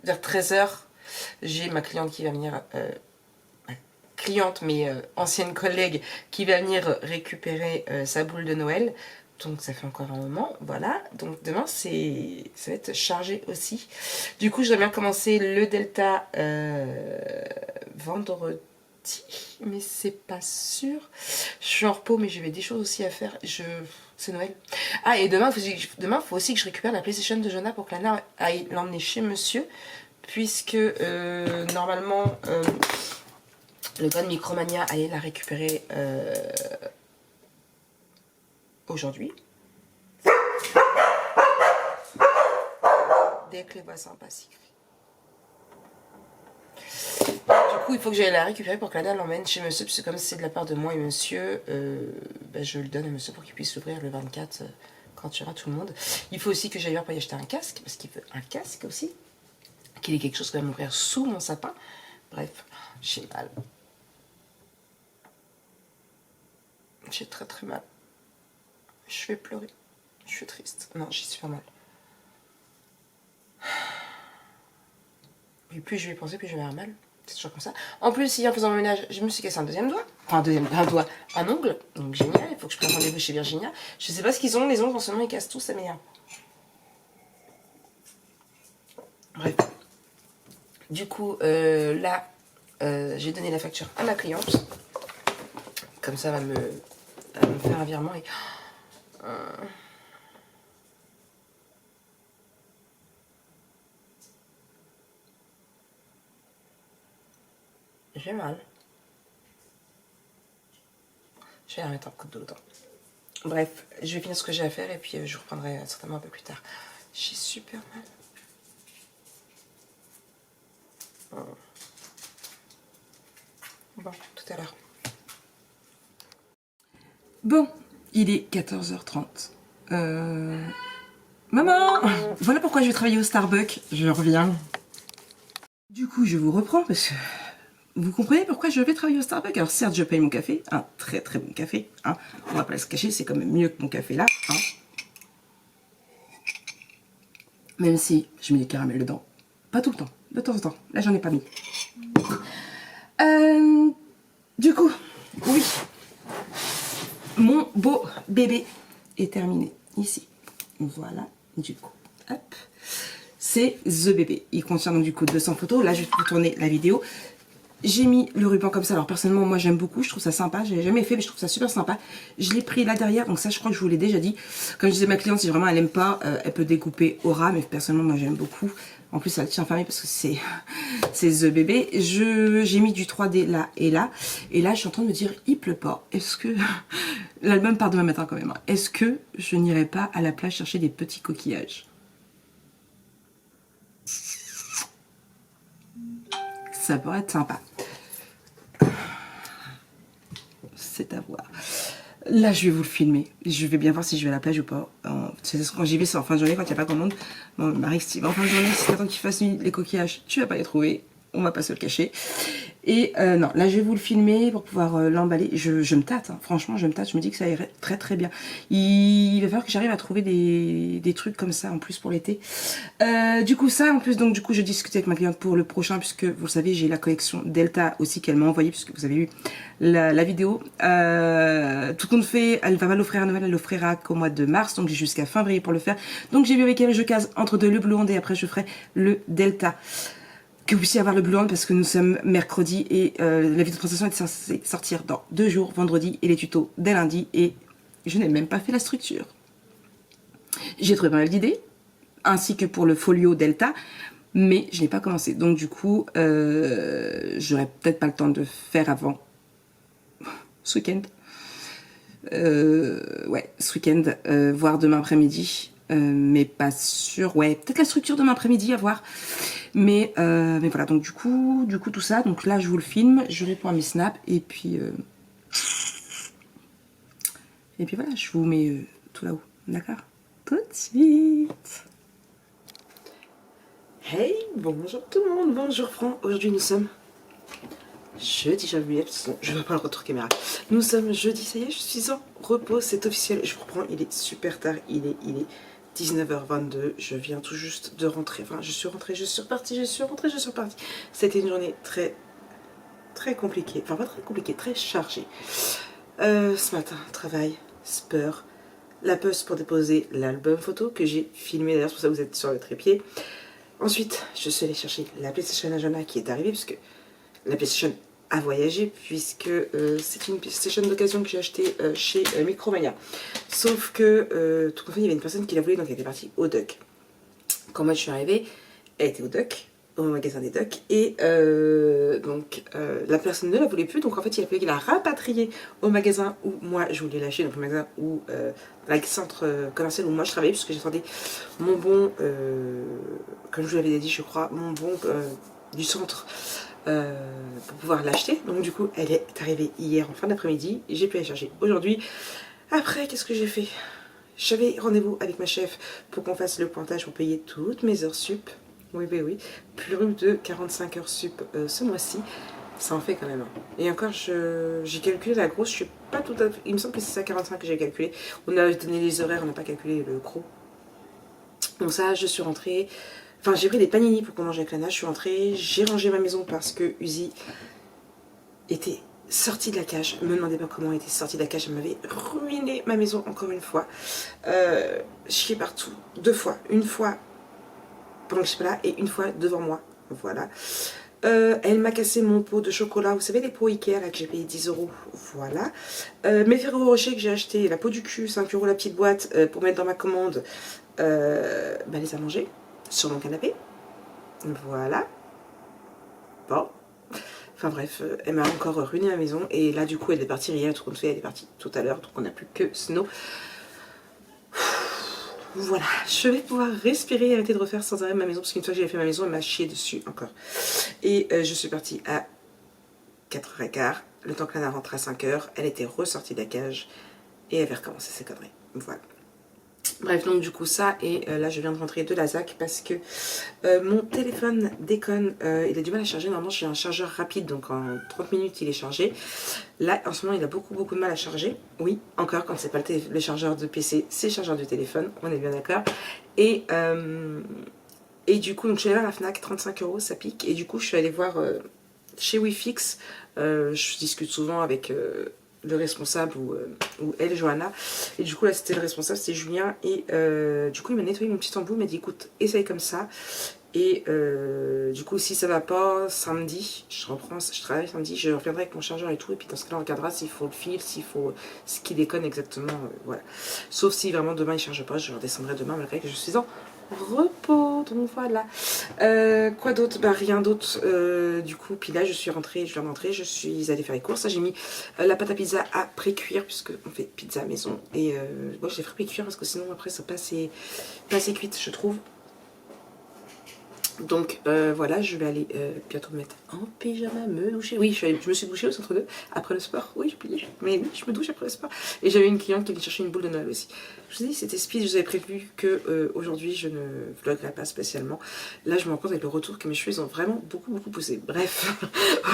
[SPEAKER 1] vers 13h, j'ai ma cliente qui va venir... ma cliente, mais ancienne collègue, qui va venir récupérer sa boule de Noël. Donc ça fait encore un moment, voilà. Donc demain, ça va être chargé aussi. Du coup, j'aimerais bien commencer le Delta vendredi. Mais c'est pas sûr. Je suis en repos, mais j'avais des choses aussi à faire. C'est Noël. Ah, et demain, faut aussi que je récupère la PlayStation de Jonah pour que Lana aille l'emmener chez monsieur. Puisque normalement, le gars de Micromania allait la récupérer aujourd'hui. Dès que les voisins passent, du coup, coup, il faut que j'aille la récupérer pour que Lana l'emmène chez monsieur, puisque comme c'est de la part de moi et monsieur, je le donne à monsieur pour qu'il puisse l'ouvrir le 24 quand il y aura tout le monde. Il faut aussi que j'aille voir pour y acheter un casque, parce qu'il veut un casque aussi, qu'il ait quelque chose quand même à ouvrir sous mon sapin. Bref, j'ai mal. J'ai très très mal. Je vais pleurer. Je suis triste. Non, j'ai super mal. Et plus je vais y penser, plus je vais avoir mal. C'est toujours comme ça. En plus, hier en faisant le ménage, je me suis cassé un deuxième doigt. Enfin, un ongle. Donc génial, il faut que je prenne rendez-vous chez Virginia. Je sais pas ce qu'ils ont, les ongles en ce moment ils cassent tous, ça m'énerve. Bref. Du coup, là, j'ai donné la facture à ma cliente. Comme ça, elle va me faire un virement et... J'ai mal. Je vais la remettre un coup de dos. Bref, je vais finir ce que j'ai à faire et puis je reprendrai certainement un peu plus tard. J'ai super mal. Bon, tout à l'heure. Bon, il est 14h30. Maman, voilà pourquoi je vais travailler au Starbucks. Je reviens. Du coup, je vous reprends parce que vous comprenez pourquoi je vais travailler au Starbucks. Alors certes, je paye mon café, un très très bon café. Hein. On va pas se cacher, c'est quand même mieux que mon café là. Hein. Même si je mets des caramels dedans. Pas tout le temps, de temps en temps. Là, j'en ai pas mis. Du coup, oui. Mon beau bébé est terminé ici. Voilà, du coup, hop. C'est The Bébé. Il contient donc du coup 200 photos. Là, je vais vous tourner la vidéo. J'ai mis le ruban comme ça. Alors personnellement, moi j'aime beaucoup. Je trouve ça sympa. Je l'ai jamais fait, mais je trouve ça super sympa. Je l'ai pris là derrière. Donc ça, je crois que je vous l'ai déjà dit. Comme je disais à ma cliente, si vraiment elle aime pas, elle peut découper au ras. Mais personnellement, moi j'aime beaucoup. En plus, elle tient fermé parce que c'est The Bébé. J'ai mis du 3D là et là. Et là, je suis en train de me dire, il pleut pas. Est-ce que... L'album part demain matin quand même. Est-ce que je n'irai pas à la plage chercher des petits coquillages? Ça pourrait être sympa. C'est à voir. Là, je vais vous le filmer. Je vais bien voir si je vais à la plage ou pas. Quand j'y vais, c'est en fin de journée, quand il n'y a pas grand monde. Bon, Marie, en fin de journée, si t'attends qu'il fasse nuit, les coquillages, tu vas pas les trouver. On va pas se le cacher. Et non, là, je vais vous le filmer pour pouvoir l'emballer. Je me tâte, hein. Franchement, je me tâte. Je me dis que ça irait très très bien. Il va falloir que j'arrive à trouver des trucs comme ça en plus pour l'été. Du coup, ça, en plus, donc du coup, je discutais avec ma cliente pour le prochain, puisque vous le savez, j'ai la collection Delta aussi qu'elle m'a envoyée, puisque vous avez vu la vidéo. Tout compte fait, elle va l'offrir à Noël, elle l'offrira qu'au mois de mars, donc j'ai jusqu'à fin février pour le faire. Donc j'ai vu avec elle, je case entre deux le Blue Hand et après je ferai le Delta. Que vous puissiez avoir le Blue Hand parce que nous sommes mercredi et la vidéo de présentation est censée sortir dans 2 jours, vendredi, et les tutos dès lundi, et je n'ai même pas fait la structure. J'ai trouvé pas mal d'idées, ainsi que pour le folio Delta, mais je n'ai pas commencé. Donc du coup, j'aurai peut-être pas le temps de faire avant ce week-end. Ouais, ce week-end, voire demain après-midi. Mais pas sûr, ouais, peut-être la structure demain après-midi à voir, mais voilà, donc du coup tout ça, donc là je vous le filme, je réponds à mes snaps et puis voilà, je vous mets tout là-haut, d'accord, tout de suite. Hey, bonjour tout le monde, bonjour Franck, aujourd'hui nous sommes jeudi, je ne vois pas le retour caméra, nous sommes jeudi, ça y est, je suis en repos, c'est officiel, je reprends, il est super tard, il est 19h22, je viens tout juste de rentrer, enfin je suis rentrée, je suis repartie, je suis rentrée, je suis repartie. C'était une journée très compliquée, enfin pas très compliquée, très chargée. Ce matin, travail, sport, la poste pour déposer l'album photo que j'ai filmé, d'ailleurs c'est pour ça que vous êtes sur le trépied. Ensuite, je suis allée chercher la PlayStation Ajana qui est arrivée, puisque la PlayStation a voyagé, puisque c'est une PlayStation d'occasion que j'ai achetée chez Micromania. Sauf que tout compte fait, il y avait une personne qui la voulait, donc elle était partie au Duck. Quand moi je suis arrivée, elle était au Duck, au magasin des Duck, et la personne ne la voulait plus, donc en fait il a fallu qu'il la rapatrier au magasin où moi je voulais lâcher, donc le magasin où, le centre commercial où moi je travaillais, puisque j'attendais mon bon, comme je vous l'avais dit je crois, mon bon du centre pour pouvoir l'acheter. Donc du coup, elle est arrivée hier en fin d'après-midi. J'ai pu la charger aujourd'hui. Après, qu'est-ce que j'ai fait? J'avais rendez-vous avec ma chef pour qu'on fasse le pointage pour payer toutes mes heures sup. Oui, oui, oui. Plus de 45 heures sup ce mois-ci. Ça en fait quand même. Et encore, j'ai calculé la grosse. Je suis pas tout à fait... Il me semble que c'est ça 45 que j'ai calculé. On a donné les horaires, on n'a pas calculé le gros. Donc ça, je suis rentrée... Enfin, j'ai pris des panini pour qu'on mange avec Lana. Je suis rentrée, j'ai rangé ma maison parce que Uzi était sortie de la cage. Ne me demandez pas comment elle était sortie de la cage. Elle m'avait ruiné ma maison encore une fois. Chier partout. 2 fois. Une fois pendant que je suis pas là et une fois devant moi. Voilà. Elle m'a cassé mon pot de chocolat. Vous savez les pots Ikea là que j'ai payé 10 €. Voilà. Mes Ferrero Rocher que j'ai acheté, la peau du cul, 5 € la petite boîte pour mettre dans ma commande. Bah, les a mangés sur mon canapé. Voilà. Bon. Enfin bref, elle m'a encore ruiné la maison. Et là du coup elle est partie hier, tout comme ça, elle est partie tout à l'heure. Donc on n'a plus que Snow. Voilà, je vais pouvoir respirer et arrêter de refaire sans arrêt ma maison. Parce qu'une fois que j'ai fait ma maison, elle m'a chié dessus encore. Et je suis partie à 4h15. Le temps que Lana rentre à 5h, elle était ressortie de la cage. Et elle avait recommencé ses conneries. Voilà. Bref, donc du coup ça, et là je viens de rentrer de la ZAC parce que mon téléphone déconne, il a du mal à charger. Normalement j'ai un chargeur rapide, donc en 30 minutes il est chargé. Là en ce moment il a beaucoup de mal à charger. Oui, encore quand c'est pas le chargeur de PC, c'est le chargeur de téléphone, on est bien d'accord. Et du coup donc je suis allée voir la Fnac, 35 €, ça pique. Et du coup je suis allée voir chez Wifix, je discute souvent avec... le responsable ou elle, Johanna, et du coup là c'était le responsable, c'était Julien, et du coup il m'a nettoyé mon petit embout, il m'a dit écoute essaye comme ça, et du coup si ça va pas samedi, je travaille samedi, je reviendrai avec mon chargeur et tout, et puis dans ce cas là on regardera s'il faut le fil, s'il faut ce qui déconne exactement, voilà, sauf si vraiment demain il charge pas, je redescendrai demain malgré que je suis en repos. Donc voilà. Quoi d'autre? Bah rien d'autre. Du coup, puis là je suis rentrée, je viens d'entrer, je suis allée faire les courses. J'ai mis la pâte à pizza à pré-cuire puisque on fait pizza à maison. Et moi je l'ai fait pré-cuire parce que sinon après ça pas assez cuite je trouve. Donc voilà, je vais aller bientôt me mettre en pyjama, me doucher. Oui, je me suis douchée au centre 2 après le sport. Oui, j'ai oublié. Mais oui, je me douche après le sport. Et j'avais une cliente qui allait chercher une boule de Noël aussi. Je vous ai dit, c'était speed. Je vous avais prévu que aujourd'hui je ne vloguerai pas spécialement. Là, je me rends compte avec le retour que mes cheveux ils ont vraiment beaucoup poussé. Bref,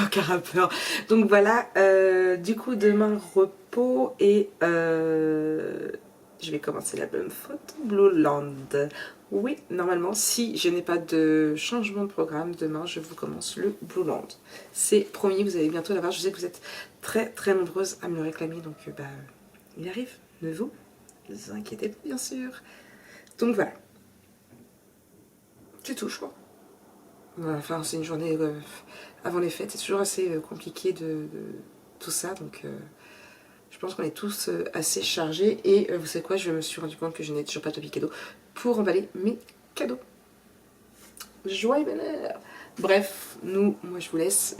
[SPEAKER 1] aucun rapport. Donc voilà, du coup, demain repos et je vais commencer l'album photo Blueland. Oui, normalement, si je n'ai pas de changement de programme, demain, je vous commence le Blueland. C'est promis, vous allez bientôt l'avoir. Je sais que vous êtes très nombreuses à me le réclamer, donc bah, il arrive, ne vous inquiétez pas, bien sûr. Donc voilà. C'est tout, je crois. Enfin, c'est une journée avant les fêtes, c'est toujours assez compliqué de tout ça, donc... je pense qu'on est tous assez chargés. Et vous savez quoi, je me suis rendu compte que je n'ai toujours pas de papier cadeau pour emballer mes cadeaux. Joie et bonheur. Bref, moi je vous laisse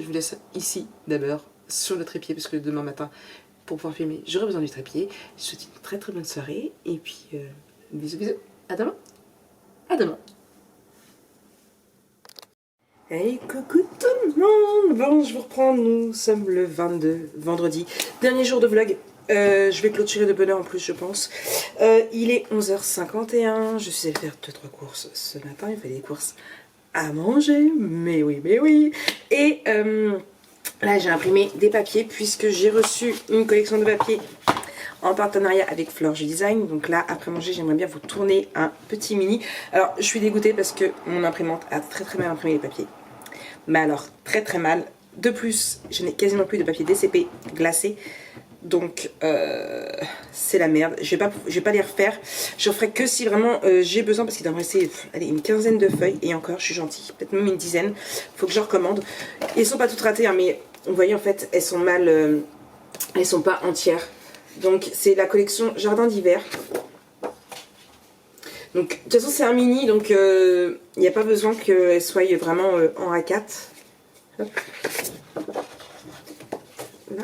[SPEAKER 1] ici d'abord sur le trépied parce que demain matin, pour pouvoir filmer, j'aurai besoin du trépied. Je vous souhaite une très bonne soirée et puis bisous. À demain. À demain. Hey coucou tout le monde. Bon, je vous reprends, nous sommes le 22, vendredi, dernier jour de vlog. Je vais clôturer de bonne heure en plus je pense. Il est 11h51, je suis allée faire 2-3 courses ce matin, il fallait des courses à manger, mais oui. Et là j'ai imprimé des papiers puisque j'ai reçu une collection de papiers en partenariat avec Florge Design. Donc là, après manger, j'aimerais bien vous tourner un petit mini. Alors, je suis dégoûtée parce que mon imprimante a très mal imprimé les papiers. Mais alors, très mal. De plus, je n'ai quasiment plus de papier DCP glacé. Donc, c'est la merde. Je vais pas les refaire. Je ferai que si vraiment j'ai besoin parce qu'il doit me rester allez, une quinzaine de feuilles. Et encore, je suis gentille. Peut-être même une dizaine. Faut que je recommande. Elles sont pas toutes ratées, hein, mais vous voyez, en fait, elles sont mal... elles sont pas entières. Donc c'est la collection Jardin d'hiver. Donc de toute façon c'est un mini, donc il n'y a pas besoin qu'elle soit vraiment en A4. Hop. Là.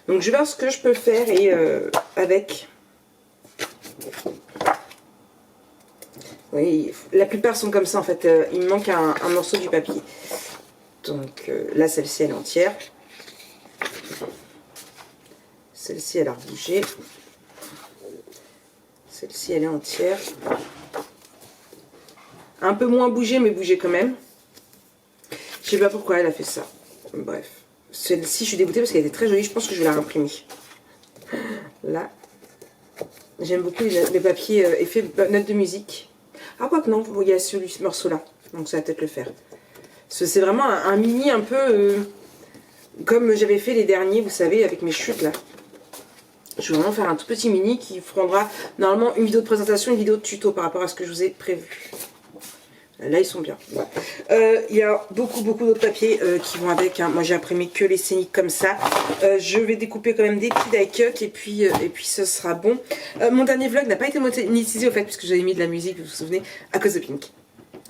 [SPEAKER 1] Donc je vais voir ce que je peux faire et avec. Oui, la plupart sont comme ça en fait. Il me manque un morceau du papier. Donc là, celle-ci, elle est entière. Celle-ci, elle a rebougé. Celle-ci, elle est entière. Un peu moins bougée, mais bougée quand même. Je sais pas pourquoi elle a fait ça. Bref. Celle-ci, je suis dégoûtée parce qu'elle était très jolie. Je pense que je vais la réimprimer. Là. J'aime beaucoup les papiers effets notes de musique. Ah, quoi que non, il y a ce morceau-là. Donc ça va peut-être le faire. C'est vraiment un mini un peu comme j'avais fait les derniers, vous savez, avec mes chutes là. Je vais vraiment faire un tout petit mini qui prendra normalement une vidéo de présentation, une vidéo de tuto par rapport à ce que je vous ai prévu. Là, ils sont bien. Il y a beaucoup d'autres papiers qui vont avec. Hein. Moi, j'ai imprimé que les scéniques comme ça. Je vais découper quand même des petits die-cut et puis ce sera bon. Mon dernier vlog n'a pas été monétisé au fait, puisque j'avais mis de la musique, vous vous souvenez, à cause de Pink.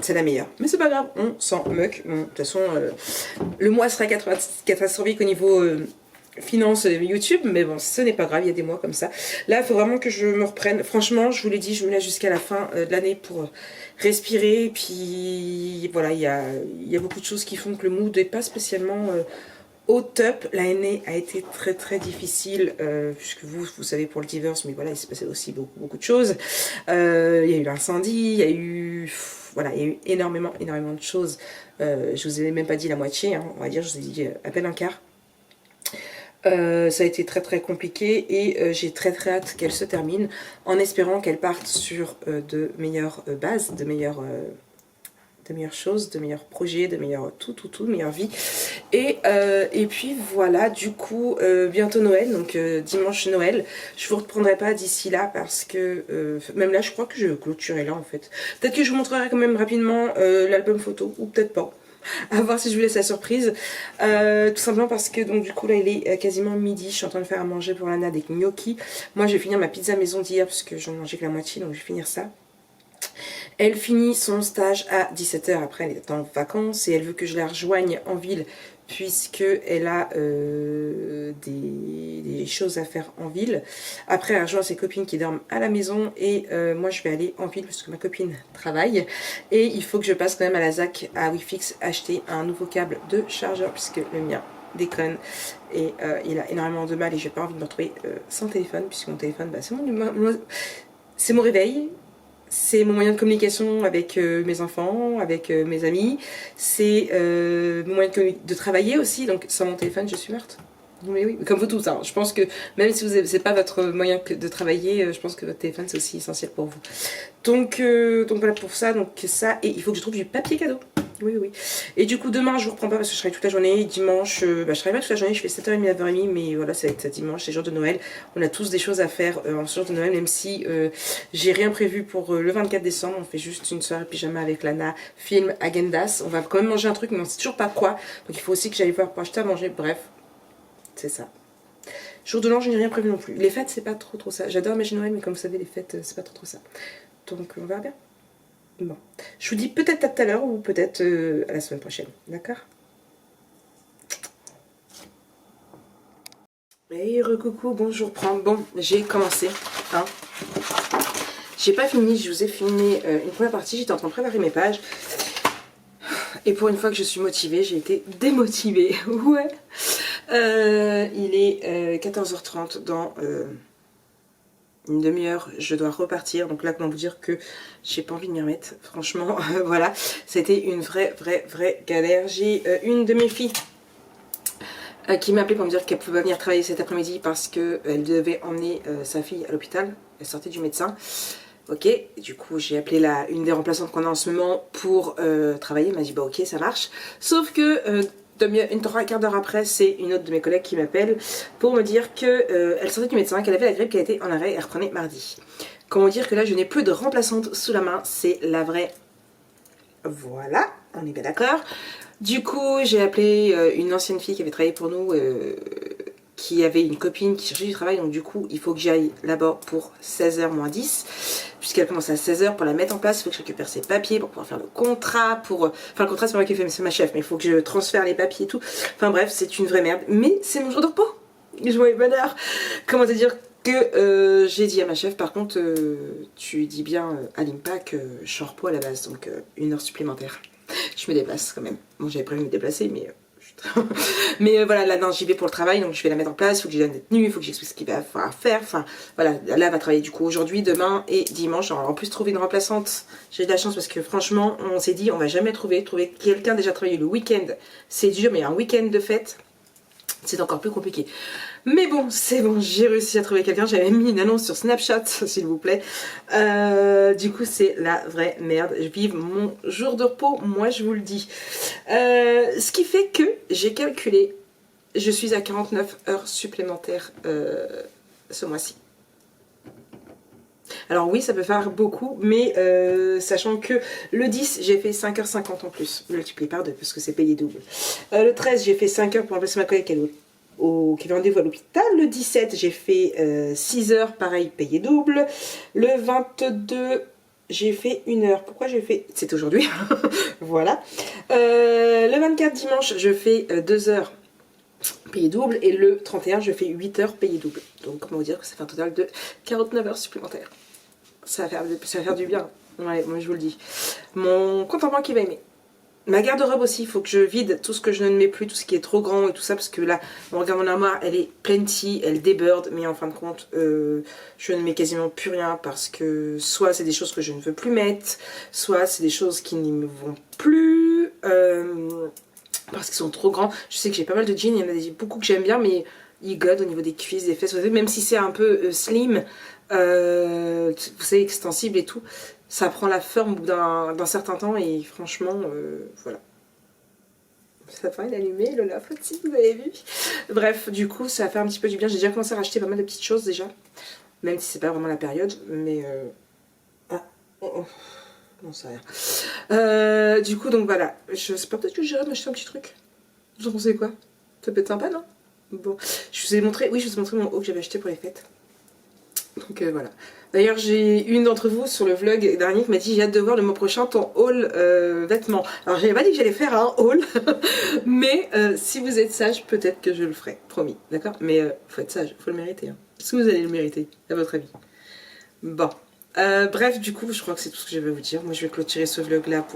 [SPEAKER 1] C'est la meilleure. Mais c'est pas grave, on s'en moque. Bon, de toute façon, le mois sera catastrophique au niveau finance YouTube, mais bon, ce n'est pas grave, il y a des mois comme ça. Là, il faut vraiment que je me reprenne. Franchement, je vous l'ai dit, je me laisse jusqu'à la fin de l'année pour respirer. Puis voilà, il y a beaucoup de choses qui font que le mood n'est pas spécialement au top. L'année a été très difficile, puisque vous savez pour le divorce, mais voilà, il s'est passé aussi beaucoup de choses. Il y a eu l'incendie, il y a eu... Voilà, il y a eu énormément de choses. Je vous ai même pas dit la moitié, hein, on va dire, je vous ai dit à peine un quart. Ça a été très compliqué et j'ai très hâte qu'elle se termine en espérant qu'elle parte sur de meilleures bases, de meilleures choses, de meilleurs projets, de meilleures de meilleure vie. Et puis voilà, du coup, bientôt Noël, donc dimanche Noël. Je vous reprendrai pas d'ici là parce que même là, je crois que je vais clôturer là en fait. Peut-être que je vous montrerai quand même rapidement l'album photo, ou peut-être pas. À voir si je vous laisse la surprise. Tout simplement parce que donc du coup là il est quasiment midi. Je suis en train de faire à manger pour Lana des gnocchis. Moi je vais finir ma pizza maison d'hier parce que j'en mangeais que la moitié, donc je vais finir ça. Elle finit son stage à 17 h, après elle est en vacances et elle veut que je la rejoigne en ville puisque elle a des choses à faire en ville. Après elle rejoint ses copines qui dorment à la maison et moi je vais aller en ville parce que ma copine travaille et il faut que je passe quand même à la ZAC à Wifix acheter un nouveau câble de chargeur puisque le mien déconne et il a énormément de mal et j'ai pas envie de me retrouver sans téléphone puisque mon téléphone bah, c'est mon réveil. C'est mon moyen de communication avec mes enfants, avec mes amis. C'est mon moyen de travailler aussi. Donc sans mon téléphone, je suis morte. Mais oui, comme vous tous. Hein. Je pense que même si c'est pas votre moyen de travailler, je pense que votre téléphone c'est aussi essentiel pour vous. Donc voilà pour ça. Donc ça et il faut que je trouve du papier cadeau. Oui. Et du coup, demain, je vous reprends pas parce que je travaille toute la journée. Dimanche, je travaille pas toute la journée, je fais 7h30 à 9h30, mais voilà, ça va être dimanche, c'est jour de Noël. On a tous des choses à faire en ce jour de Noël, même si j'ai rien prévu pour le 24 décembre. On fait juste une soirée pyjama avec Lana, film, agendas. On va quand même manger un truc, mais on sait toujours pas quoi. Donc il faut aussi que j'aille voir pour acheter à manger. Bref, c'est ça. Jour de l'an, je n'ai rien prévu non plus. Les fêtes, c'est pas trop ça. J'adore manger Noël, mais comme vous savez, les fêtes, c'est pas trop ça. Donc on verra bien. Bon, je vous dis peut-être à tout à l'heure ou peut-être à la semaine prochaine, d'accord? Et recoucou, bonjour, prends. Bon, j'ai commencé, hein. J'ai pas fini, je vous ai filmé une première partie, j'étais en train de préparer mes pages. Et pour une fois que je suis motivée, j'ai été démotivée, ouais. Il est 14h30 dans... une demi-heure, je dois repartir. Donc là, comment vous dire que j'ai pas envie de m'y remettre. Franchement, voilà. C'était une vraie galère. J'ai une de mes filles qui m'a appelé pour me dire qu'elle pouvait venir travailler cet après-midi parce qu'elle devait emmener sa fille à l'hôpital. Elle sortait du médecin. Ok, du coup j'ai appelé une des remplaçantes qu'on a en ce moment pour travailler. Elle m'a dit bah ok, ça marche. Sauf que... un quart d'heure après, c'est une autre de mes collègues qui m'appelle pour me dire qu'elle sortait du médecin, qu'elle avait la grippe, qu'elle était en arrêt et elle reprenait mardi. Comment dire que là, je n'ai plus de remplaçante sous la main, c'est la vraie. Voilà, on est bien d'accord. Du coup, j'ai appelé une ancienne fille qui avait travaillé pour nous, qui avait une copine qui cherchait du travail, donc du coup, il faut que j'aille là-bas pour 16h moins 10. Puisqu'elle commence à 16h pour la mettre en place, il faut que je récupère ses papiers pour pouvoir faire le contrat, enfin le contrat c'est pas moi qui fais, c'est ma chef, mais il faut que je transfère les papiers et tout. Enfin bref, c'est une vraie merde, mais c'est mon jour de repos. Joyeux bonheur. Comment te dire que j'ai dit à ma chef, par contre, tu dis bien à l'IMPA que je suis en repos à la base, donc une heure supplémentaire. Je me dépasse quand même. Bon, j'avais prévu de me déplacer, mais... mais voilà, là, non, j'y vais pour le travail, donc je vais la mettre en place, il faut que j'ai la tenue, il faut que j'explique ce qu'il va falloir faire, enfin, voilà, là, elle va travailler du coup aujourd'hui, demain et dimanche. Alors, en plus, trouver une remplaçante, j'ai de la chance parce que franchement, on s'est dit, on va jamais trouver quelqu'un déjà travaillé le week-end, c'est dur, mais un week-end de fête, c'est encore plus compliqué. Mais bon, c'est bon, j'ai réussi à trouver quelqu'un. J'avais mis une annonce sur Snapchat, s'il vous plaît. Du coup, c'est la vraie merde. Je vive mon jour de repos, moi je vous le dis. Ce qui fait que j'ai calculé, je suis à 49 heures supplémentaires ce mois-ci. Alors oui, ça peut faire beaucoup, mais sachant que le 10, j'ai fait 5h50 en plus. Multiplié par 2, parce que c'est payé double. Le 13, j'ai fait 5 heures pour remplacer ma collègue qui avait rendez-vous à l'hôpital. Le 17, j'ai fait 6 heures, pareil, payé double. Le 22, j'ai fait 1 heure. Pourquoi j'ai fait... C'est aujourd'hui. Voilà. Le 24, dimanche, je fais 2 heures payé double. Et le 31, je fais 8 heures payé double. Donc, comment vous dire que ça fait un total de 49 heures supplémentaires. Ça va faire du bien. Ouais, moi je vous le dis. Mon compte en banque il va aimer. Ma garde-robe aussi, il faut que je vide tout ce que je ne mets plus, tout ce qui est trop grand et tout ça, parce que là, on regarde mon armoire, elle est plenty, elle déborde, mais en fin de compte, je ne mets quasiment plus rien parce que soit c'est des choses que je ne veux plus mettre, soit c'est des choses qui ne me vont plus, parce qu'ils sont trop grands. Je sais que j'ai pas mal de jeans, il y en a beaucoup que j'aime bien, mais ils godent au niveau des cuisses, des fesses, même si c'est un peu slim, vous savez, extensible et tout, ça prend la forme au bout d'un certain temps et franchement, voilà. Ça va d'allumer le lave aussi, vous avez vu. Bref, du coup, ça va faire un petit peu du bien. J'ai déjà commencé à racheter pas mal de petites choses déjà, même si c'est pas vraiment la période, mais... Ah, oh. Non, c'est rien. Du coup, donc voilà. Je sais pas, peut-être que j'irai m'acheter un petit truc. Vous en pensez quoi? Ça peut être sympa, non? Bon, je vous ai montré, oui, je vous ai montré mon haut que j'avais acheté pour les fêtes. Donc voilà. D'ailleurs, j'ai une d'entre vous sur le vlog dernier qui m'a dit j'ai hâte de voir le mois prochain ton haul vêtements. Alors j'avais pas dit que j'allais faire un haul, mais si vous êtes sage, peut-être que je le ferai, promis, d'accord? Mais faut être sage, faut le mériter. Hein. Est-ce que vous allez le mériter, à votre avis? Bon, bref, du coup, je crois que c'est tout ce que j'avais à vous dire. Moi, je vais clôturer ce vlog là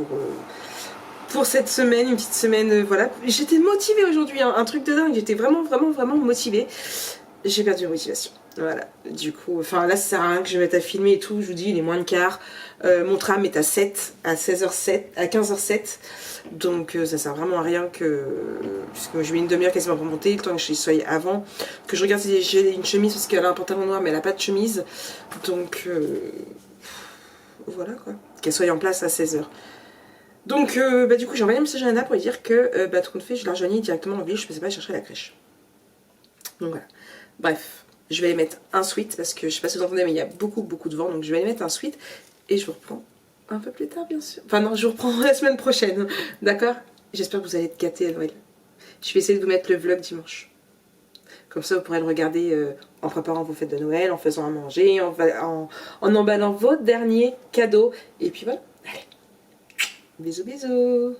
[SPEAKER 1] pour cette semaine, une petite semaine, voilà. J'étais motivée aujourd'hui, hein, un truc de dingue. J'étais vraiment motivée. J'ai perdu la motivation. Voilà, du coup, enfin là ça sert à rien que je me mette à filmer et tout, je vous dis il est moins de quart, mon tram est à 7, à 16h07, à 15h07, donc ça sert vraiment à rien que, puisque je mets une demi-heure quasiment pour monter, le temps que je sois avant, que je regarde si j'ai une chemise parce qu'elle a un pantalon noir mais elle a pas de chemise, donc voilà quoi, qu'elle soit en place à 16h. Donc bah, du coup j'ai envoyé un message à Anna pour lui dire que tout compte fait je la rejoignais directement en ville, je ne pensais pas chercher la crèche. Donc voilà, bref. Je vais aller mettre un sweat parce que je sais pas si vous entendez mais il y a beaucoup de vent donc je vais aller mettre un sweat et je vous reprends un peu plus tard bien sûr. Enfin non, je vous reprends la semaine prochaine, d'accord? J'espère que vous allez être gâtés à Noël. Je vais essayer de vous mettre le vlog dimanche. Comme ça vous pourrez le regarder en préparant vos fêtes de Noël, en faisant à manger, en emballant vos derniers cadeaux. Et puis voilà, allez, bisous bisous.